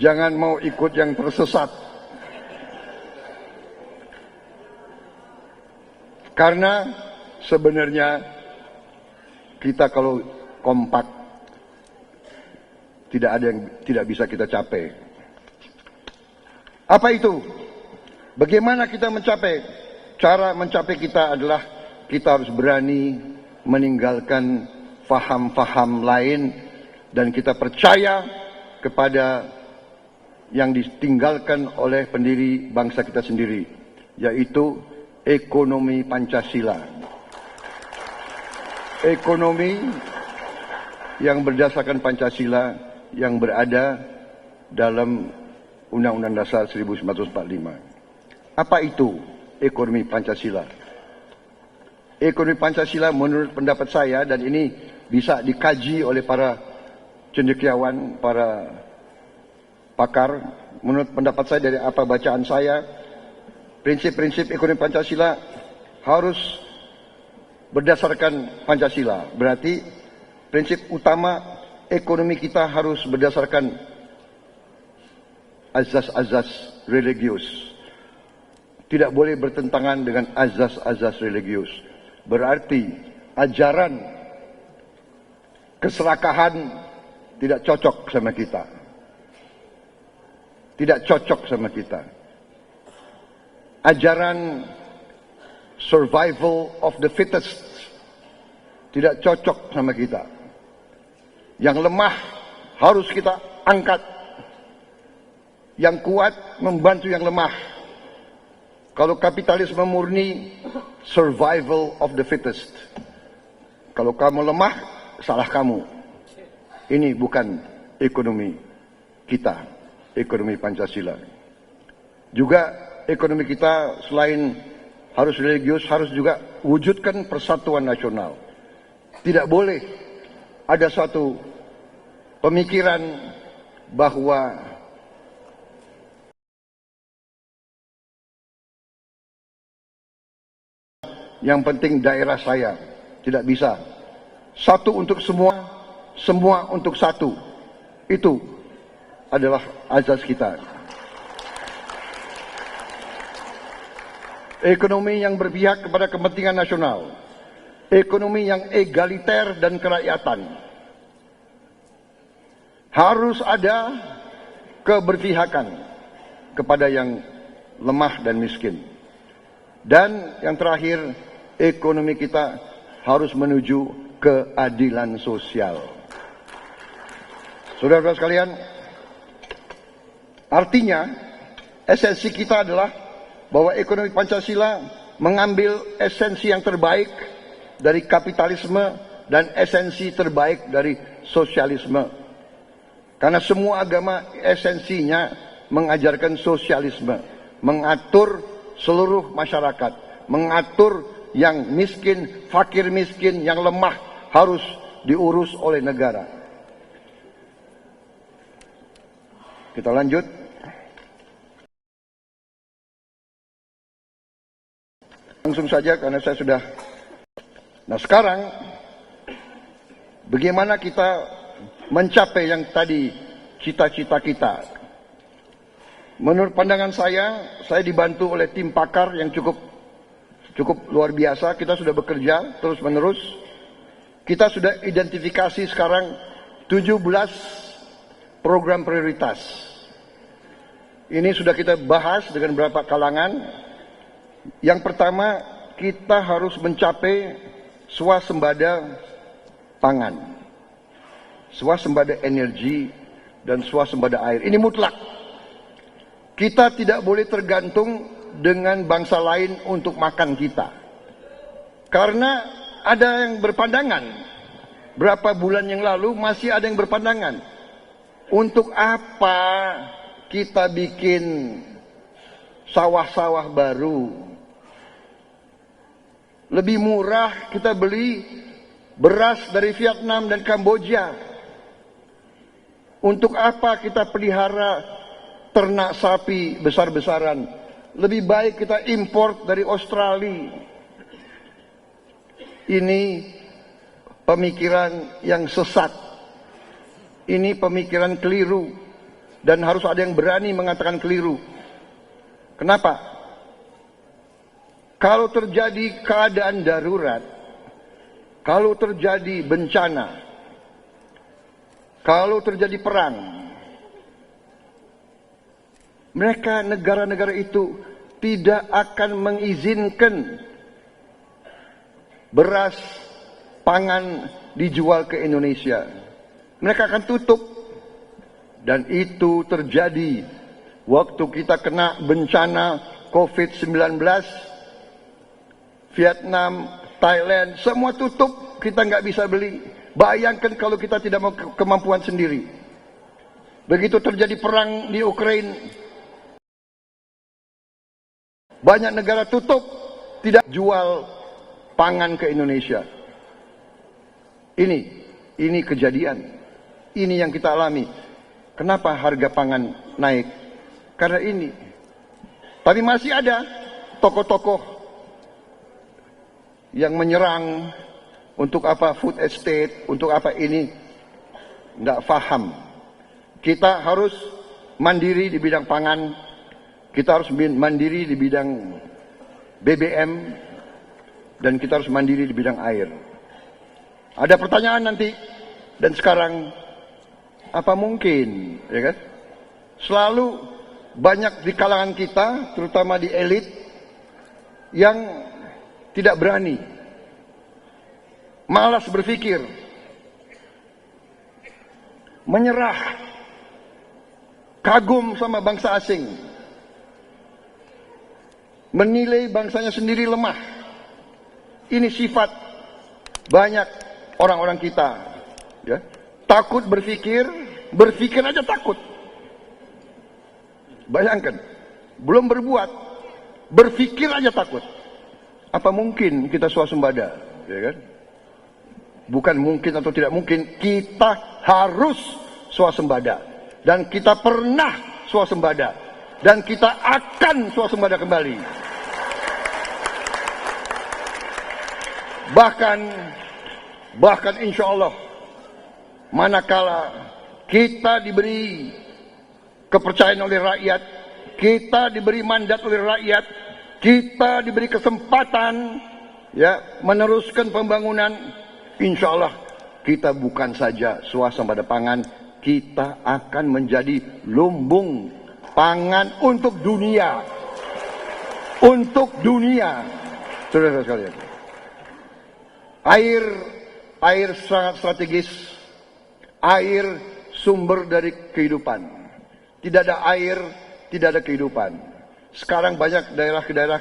Jangan mau ikut yang tersesat. Karena sebenarnya kita kalau kompak tidak ada yang tidak bisa kita capai. Apa itu? Bagaimana kita mencapai? Cara mencapai kita adalah kita harus berani meninggalkan faham-faham lain dan kita percaya kepada yang ditinggalkan oleh pendiri bangsa kita sendiri, yaitu ekonomi Pancasila. Ekonomi yang berdasarkan Pancasila yang berada dalam Undang-Undang Dasar 1945. Apa itu ekonomi Pancasila? Ekonomi Pancasila menurut pendapat saya, dan ini bisa dikaji oleh para cendekiawan, para pakar, menurut pendapat saya dari apa bacaan saya, prinsip-prinsip ekonomi Pancasila harus berdasarkan Pancasila. Berarti prinsip utama ekonomi kita harus berdasarkan azas-azas religius. Tidak boleh bertentangan dengan azas-azas religius. Berarti ajaran keserakahan tidak cocok sama kita. Tidak cocok sama kita. Ajaran survival of the fittest tidak cocok sama kita. Yang lemah harus kita angkat. Yang kuat membantu yang lemah. Kalau kapitalisme murni, survival of the fittest. Kalau kamu lemah, salah kamu. Ini bukan ekonomi kita, ekonomi Pancasila. Juga ekonomi kita selain harus religius, harus juga wujudkan persatuan nasional. Tidak boleh ada suatu pemikiran bahwa yang penting daerah saya. Tidak bisa. Satu untuk semua, semua untuk satu. Itu adalah azas kita. Ekonomi yang berpihak kepada kepentingan nasional. Ekonomi yang egaliter dan kerakyatan. Harus ada keberpihakan kepada yang lemah dan miskin. Dan yang terakhir, ekonomi kita harus menuju keadilan sosial. Saudara-saudara sekalian, artinya esensi kita adalah bahwa ekonomi Pancasila mengambil esensi yang terbaik dari kapitalisme dan esensi terbaik dari sosialisme. Karena semua agama esensinya mengajarkan sosialisme, mengatur seluruh masyarakat, mengatur yang miskin, fakir miskin, yang lemah harus diurus oleh negara. Kita lanjut. Langsung saja karena saya sudah. Nah sekarang, bagaimana kita mencapai yang tadi cita-cita kita? Menurut pandangan saya dibantu oleh tim pakar yang cukup luar biasa. Kita sudah bekerja terus menerus. Kita sudah identifikasi sekarang 17 program prioritas. Ini sudah kita bahas dengan beberapa kalangan. Yang pertama, kita harus mencapai swasembada pangan, swasembada energi, dan swasembada air. Ini mutlak. Kita tidak boleh tergantung dengan bangsa lain untuk makan kita. Karena ada yang berpandangan, berapa bulan yang lalu masih ada yang berpandangan, untuk apa kita bikin sawah-sawah baru? Lebih murah kita beli beras dari Vietnam dan Kamboja. Untuk apa kita pelihara ternak sapi besar-besaran? Lebih baik kita import dari Australia. Ini pemikiran yang sesat. Ini pemikiran keliru. Dan harus ada yang berani mengatakan keliru. Kenapa? Kalau terjadi keadaan darurat, kalau terjadi bencana, kalau terjadi perang, mereka negara-negara itu tidak akan mengizinkan beras pangan dijual ke Indonesia. Mereka akan tutup. Dan itu terjadi waktu kita kena bencana COVID-19. Vietnam, Thailand, semua tutup. Kita nggak bisa beli. Bayangkan kalau kita tidak mau kemampuan sendiri. begitu terjadi perang di Ukraina, banyak negara tutup, tidak jual pangan ke Indonesia. Ini kejadian. Ini yang kita alami. Kenapa harga pangan naik? Karena ini. Tapi masih ada tokoh-tokoh yang menyerang untuk apa food estate, untuk apa ini. Nggak paham. Kita harus mandiri di bidang pangan. Kita harus mandiri di bidang BBM. Dan kita harus mandiri di bidang air. Ada pertanyaan nanti. Dan sekarang, apa mungkin, ya kan? Selalu banyak di kalangan kita, terutama di elit, yang tidak berani, malas berpikir, menyerah, kagum sama bangsa asing, menilai bangsanya sendiri lemah. Ini sifat banyak orang-orang kita, ya. Takut berpikir aja takut. Bayangkan, belum berbuat, berpikir aja takut. Apa mungkin kita swasembada, ya kan? Bukan mungkin atau tidak mungkin, kita harus swasembada. Dan kita pernah swasembada. Dan kita akan swasembada kembali. Bahkan insya Allah, manakala kita diberi kepercayaan oleh rakyat, kita diberi mandat oleh rakyat, kita diberi kesempatan ya meneruskan pembangunan, insya Allah kita bukan saja swasembada pangan, kita akan menjadi lumbung pangan untuk dunia. Untuk dunia. Saudara sekalian. Air sangat strategis. Air sumber dari kehidupan. Tidak ada air, tidak ada kehidupan. Sekarang banyak daerah-daerah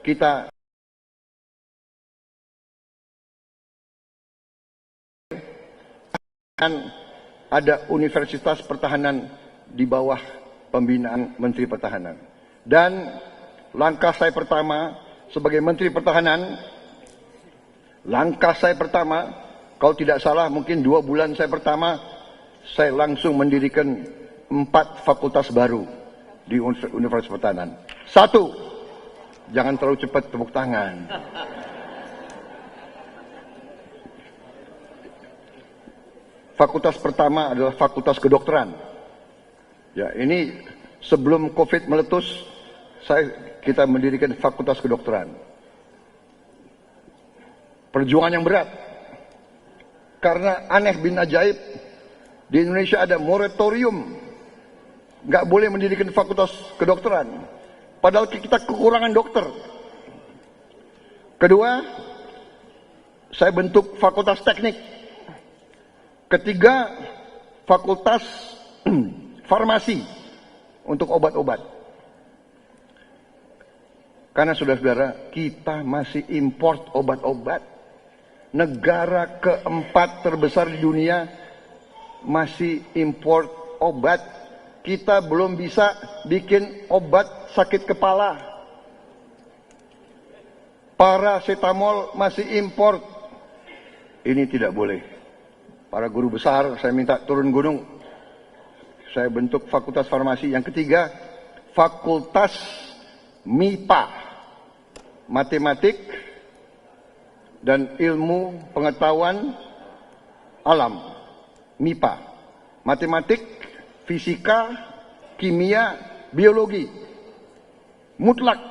kita ada Universitas Pertahanan di bawah pembinaan Menteri Pertahanan. Dan langkah saya pertama sebagai Menteri Pertahanan, kalau tidak salah mungkin 2 bulan saya pertama, saya langsung mendirikan 4 fakultas baru di Universitas Pertahanan. 1, jangan terlalu cepat tepuk tangan. Fakultas pertama adalah Fakultas Kedokteran. Ya, ini sebelum COVID meletus, kita mendirikan Fakultas Kedokteran. Perjuangan yang berat. Karena aneh bin ajaib, di Indonesia ada moratorium. Nggak boleh mendirikan Fakultas Kedokteran. Padahal kita kekurangan dokter. Kedua, saya bentuk Fakultas Teknik. Ketiga, Fakultas Farmasi untuk obat-obat. Karena saudara-saudara, kita masih import obat-obat. Negara keempat terbesar di dunia masih import obat. Kita belum bisa bikin obat sakit kepala. Paracetamol masih import. Ini tidak boleh. Para guru besar, saya minta turun gunung. Saya bentuk Fakultas Farmasi. Yang ketiga, Fakultas MIPA, Matematik dan Ilmu Pengetahuan Alam. MIPA, Matematik, Fisika, Kimia, Biologi. Mutlak.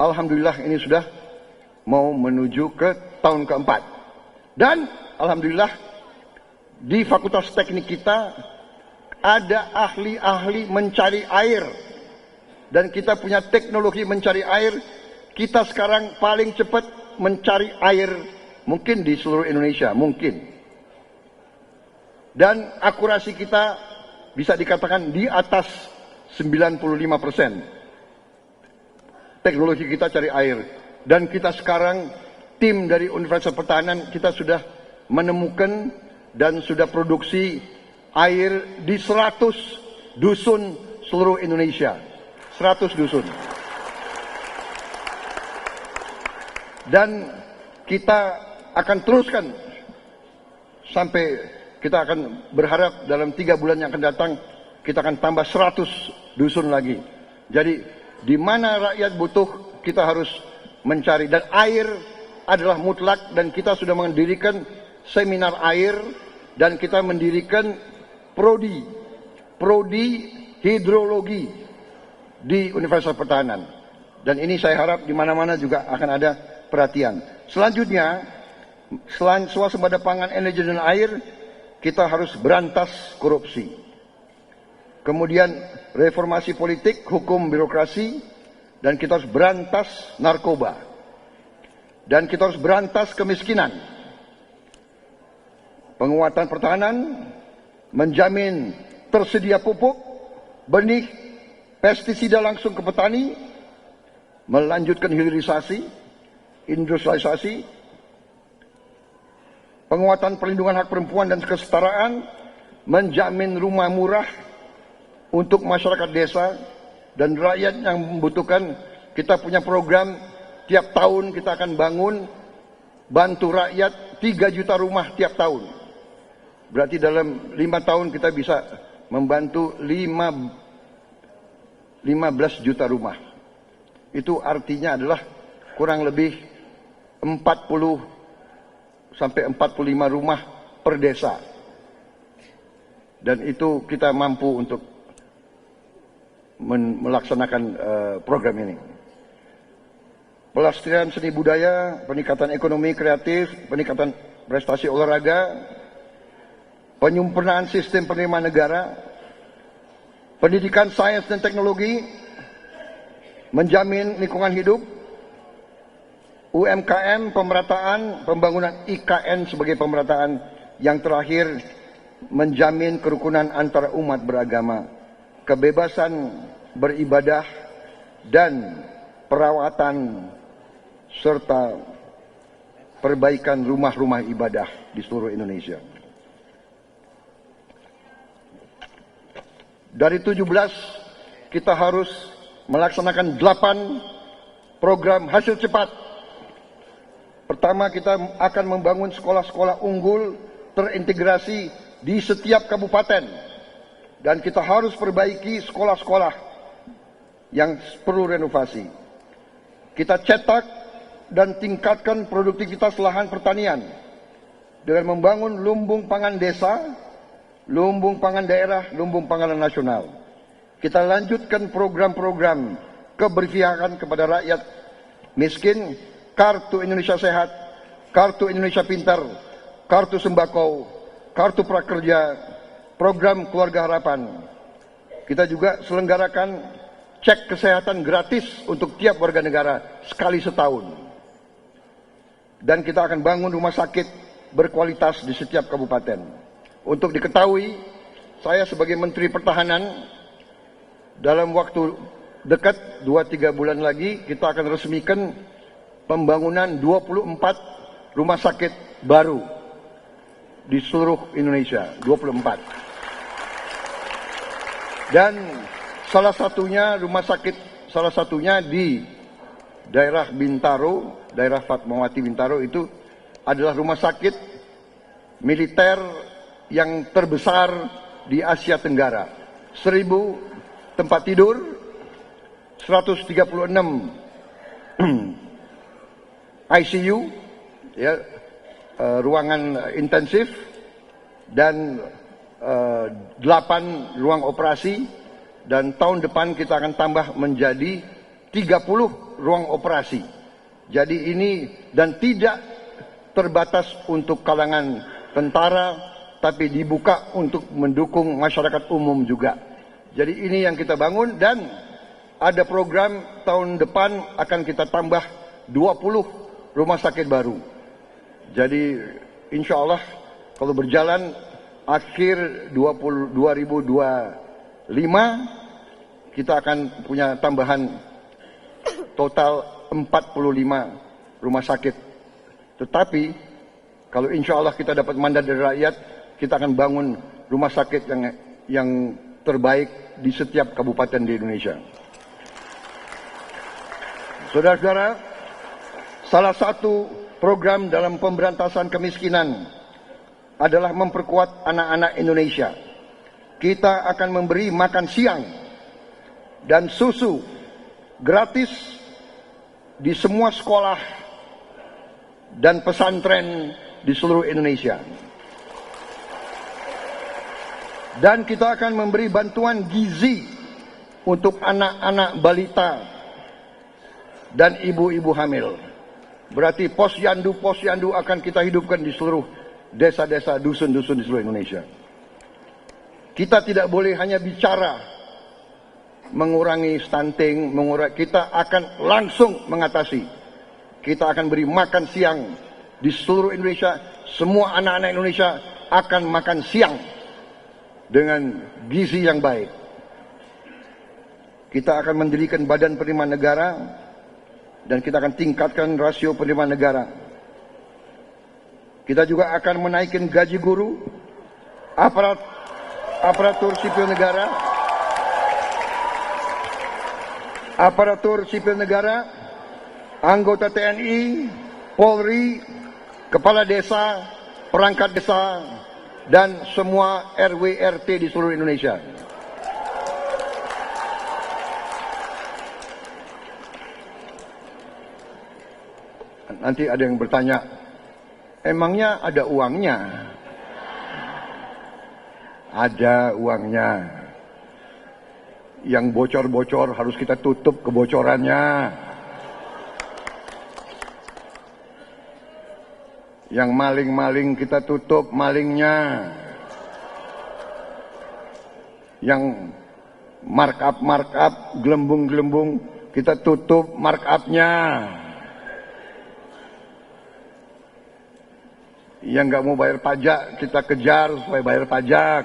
Alhamdulillah ini sudah mau menuju ke tahun keempat. Dan alhamdulillah di Fakultas Teknik kita ada ahli-ahli mencari air. Dan kita punya teknologi mencari air. Kita sekarang paling cepat mencari air mungkin di seluruh Indonesia, mungkin. Dan akurasi kita bisa dikatakan di atas 95%. Teknologi kita cari air. Dan kita sekarang, tim dari Universitas Pertahanan, kita sudah menemukan dan sudah produksi air di 100 dusun seluruh Indonesia. 100 dusun. Dan kita akan teruskan sampai kita akan berharap dalam 3 bulan yang akan datang kita akan tambah 100 dusun lagi. Jadi di mana rakyat butuh kita harus mencari, dan air adalah mutlak, dan kita sudah mendirikan seminar air dan kita mendirikan prodi hidrologi di Universitas Pertahanan. Dan ini saya harap di mana-mana juga akan ada perhatian. Selanjutnya, selain swasembada pangan, energi dan air, kita harus berantas korupsi. Kemudian reformasi politik, hukum, birokrasi, dan kita harus berantas narkoba. Dan kita harus berantas kemiskinan. Penguatan pertahanan, menjamin tersedia pupuk, benih, pestisida langsung ke petani, melanjutkan hilirisasi, industrialisasi, penguatan perlindungan hak perempuan dan kesetaraan, menjamin rumah murah untuk masyarakat desa dan rakyat yang membutuhkan. Kita punya program tiap tahun kita akan bangun, bantu rakyat 3 juta rumah tiap tahun. Berarti dalam 5 tahun kita bisa membantu 15 juta rumah. Itu artinya adalah kurang lebih 40 sampai 45 rumah per desa. Dan itu kita mampu untuk melaksanakan program ini. Pelestarian seni budaya, peningkatan ekonomi kreatif, peningkatan prestasi olahraga, penyempurnaan sistem penerimaan negara, pendidikan sains dan teknologi, menjamin lingkungan hidup, UMKM, pemerataan, pembangunan IKN sebagai pemerataan, yang terakhir menjamin kerukunan antara umat beragama, kebebasan beribadah, dan perawatan serta perbaikan rumah-rumah ibadah di seluruh Indonesia. Dari 17, kita harus melaksanakan 8 program hasil cepat. Pertama, kita akan membangun sekolah-sekolah unggul terintegrasi di setiap kabupaten. Dan kita harus perbaiki sekolah-sekolah yang perlu renovasi. Kita cetak dan tingkatkan produktivitas lahan pertanian dengan membangun lumbung pangan desa, lumbung pangan daerah, lumbung pangan nasional. Kita lanjutkan program-program keberpihakan kepada rakyat miskin, Kartu Indonesia Sehat, Kartu Indonesia Pintar, Kartu Sembako, Kartu Prakerja, Program Keluarga Harapan. Kita juga selenggarakan cek kesehatan gratis untuk tiap warga negara sekali setahun. Dan kita akan bangun rumah sakit berkualitas di setiap kabupaten. Untuk diketahui, saya sebagai Menteri Pertahanan, dalam waktu dekat 2-3 bulan lagi kita akan resmikan pembangunan 24 rumah sakit baru di seluruh Indonesia. 24. Dan salah satunya di daerah Bintaro, daerah Fatmawati Bintaro, itu adalah rumah sakit militer yang terbesar di Asia Tenggara. 1000 tempat tidur, 136 ICU, ya, ruangan intensif, dan 8 ruang operasi. Dan tahun depan kita akan tambah menjadi 30 ruang operasi. Jadi ini, dan tidak terbatas untuk kalangan tentara, tapi dibuka untuk mendukung masyarakat umum juga. Jadi ini yang kita bangun, dan ada program tahun depan akan kita tambah 20 rumah sakit baru. Jadi insya Allah kalau berjalan akhir 2025 kita akan punya tambahan total 45 rumah sakit. Tetapi kalau insya Allah kita dapat mandat dari rakyat, kita akan bangun rumah sakit yang terbaik di setiap kabupaten di Indonesia. Saudara-saudara, salah satu program dalam pemberantasan kemiskinan adalah memperkuat anak-anak Indonesia. Kita akan memberi makan siang dan susu gratis di semua sekolah dan pesantren di seluruh Indonesia. Dan kita akan memberi bantuan gizi untuk anak-anak balita dan ibu-ibu hamil. Berarti posyandu akan kita hidupkan di seluruh desa-desa, dusun-dusun di seluruh Indonesia. Kita tidak boleh hanya bicara mengurangi stunting, kita akan langsung mengatasi. Kita akan beri makan siang di seluruh Indonesia. Semua anak-anak Indonesia akan makan siang dengan gizi yang baik. Kita akan mendirikan badan penerimaan negara dan kita akan tingkatkan rasio penerimaan negara. Kita juga akan menaikkan gaji guru, aparatur sipil negara, anggota TNI, Polri, kepala desa, perangkat desa, dan semua RW RT di seluruh Indonesia. Nanti ada yang bertanya, emangnya ada uangnya? Ada uangnya. Yang bocor-bocor harus kita tutup kebocorannya. Yang maling-maling kita tutup malingnya. Yang markup, gelembung-gelembung kita tutup markupnya. Yang nggak mau bayar pajak kita kejar supaya bayar pajak.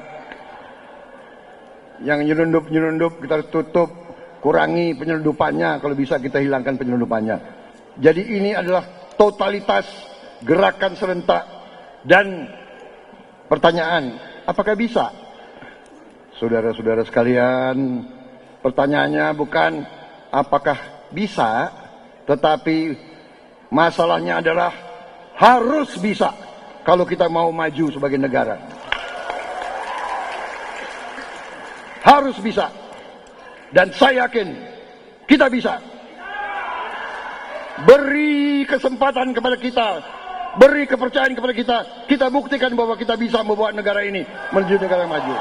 Yang nyelundup kita tutup, kurangi penyelundupannya, kalau bisa kita hilangkan penyelundupannya. Jadi ini adalah totalitas gerakan serentak. Dan pertanyaan, apakah bisa? Saudara-saudara sekalian, pertanyaannya bukan apakah bisa, tetapi masalahnya adalah harus bisa kalau kita mau maju sebagai negara. Harus bisa. Dan saya yakin kita bisa. Beri kesempatan kepada kita, beri kepercayaan kepada kita. Kita buktikan bahwa kita bisa membawa negara ini menuju negara yang maju.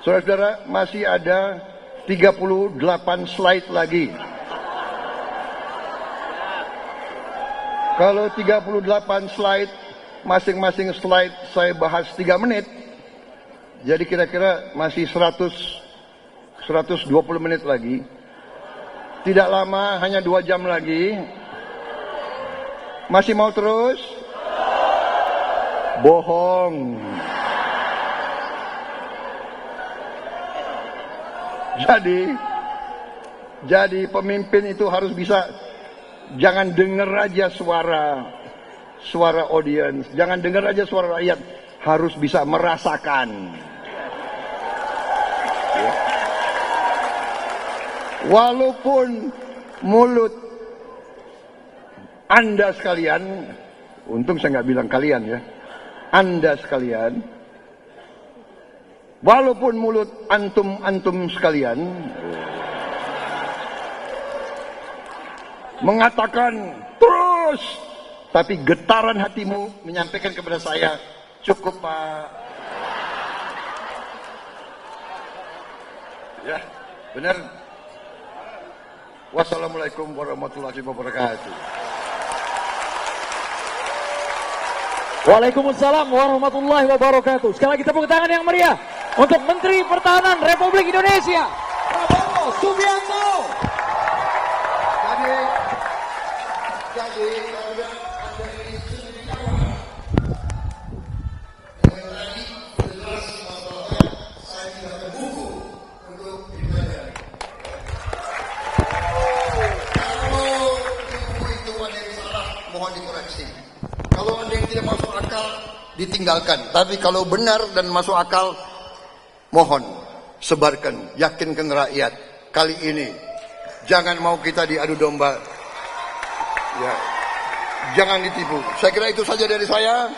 Saudara-saudara, masih ada 38 slide lagi. Kalau 38 slide, masing-masing slide saya bahas 3 menit. Jadi kira-kira masih 120 menit lagi. Tidak lama, hanya 2 jam lagi. Masih mau terus? Bohong. Jadi pemimpin itu harus bisa, jangan dengar aja suara audiens, jangan dengar aja suara rakyat, harus bisa merasakan. Ya. Walaupun mulut Anda sekalian, untung saya nggak bilang kalian ya, Anda sekalian, walaupun mulut antum sekalian mengatakan terus, tapi getaran hatimu menyampaikan kepada saya, cukup Pak. Ya, benar. Wassalamualaikum warahmatullahi wabarakatuh. Waalaikumsalam warahmatullahi wabarakatuh. Sekali lagi tepuk tangan yang meriah untuk Menteri Pertahanan Republik Indonesia, Prabowo Subianto. Jadi kalau Anda ini sendiri kawan, dengan tadi jelas masalahnya saya tidak ada buku untuk dipelajari. Kalau buku itu ada yang salah, mohon dikoreksi. ditinggalkan. Tapi kalau benar dan masuk akal, mohon sebarkan, yakinkan rakyat. Kali ini jangan mau kita diadu domba, ya, jangan ditipu. Saya kira itu saja dari saya.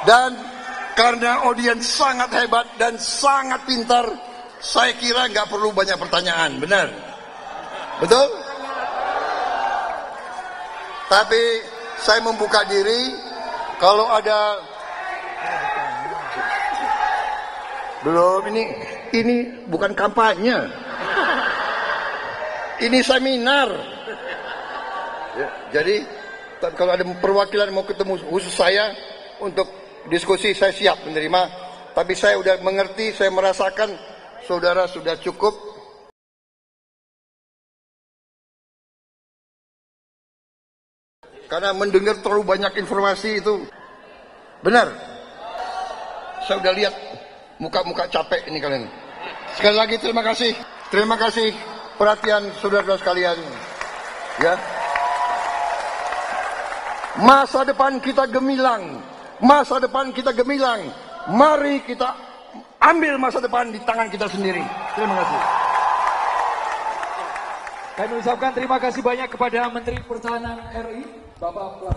Dan karena audiens sangat hebat dan sangat pintar, saya kira nggak perlu banyak pertanyaan. Benar? Betul? Tapi saya membuka diri kalau ada. Belum, ini bukan kampanye. Ini seminar. Ya, jadi kalau ada perwakilan mau ketemu khusus saya untuk diskusi, saya siap menerima. Tapi saya sudah mengerti, saya merasakan saudara sudah cukup. Karena mendengar terlalu banyak informasi itu. Benar? Saya sudah lihat muka-muka capek ini kalian. Sekali lagi terima kasih. Terima kasih perhatian saudara-saudara sekalian. Ya. Masa depan kita gemilang. Masa depan kita gemilang. Mari kita ambil masa depan di tangan kita sendiri. Terima kasih. Kami mengucapkan terima kasih banyak kepada Menteri Pertahanan RI, Bapak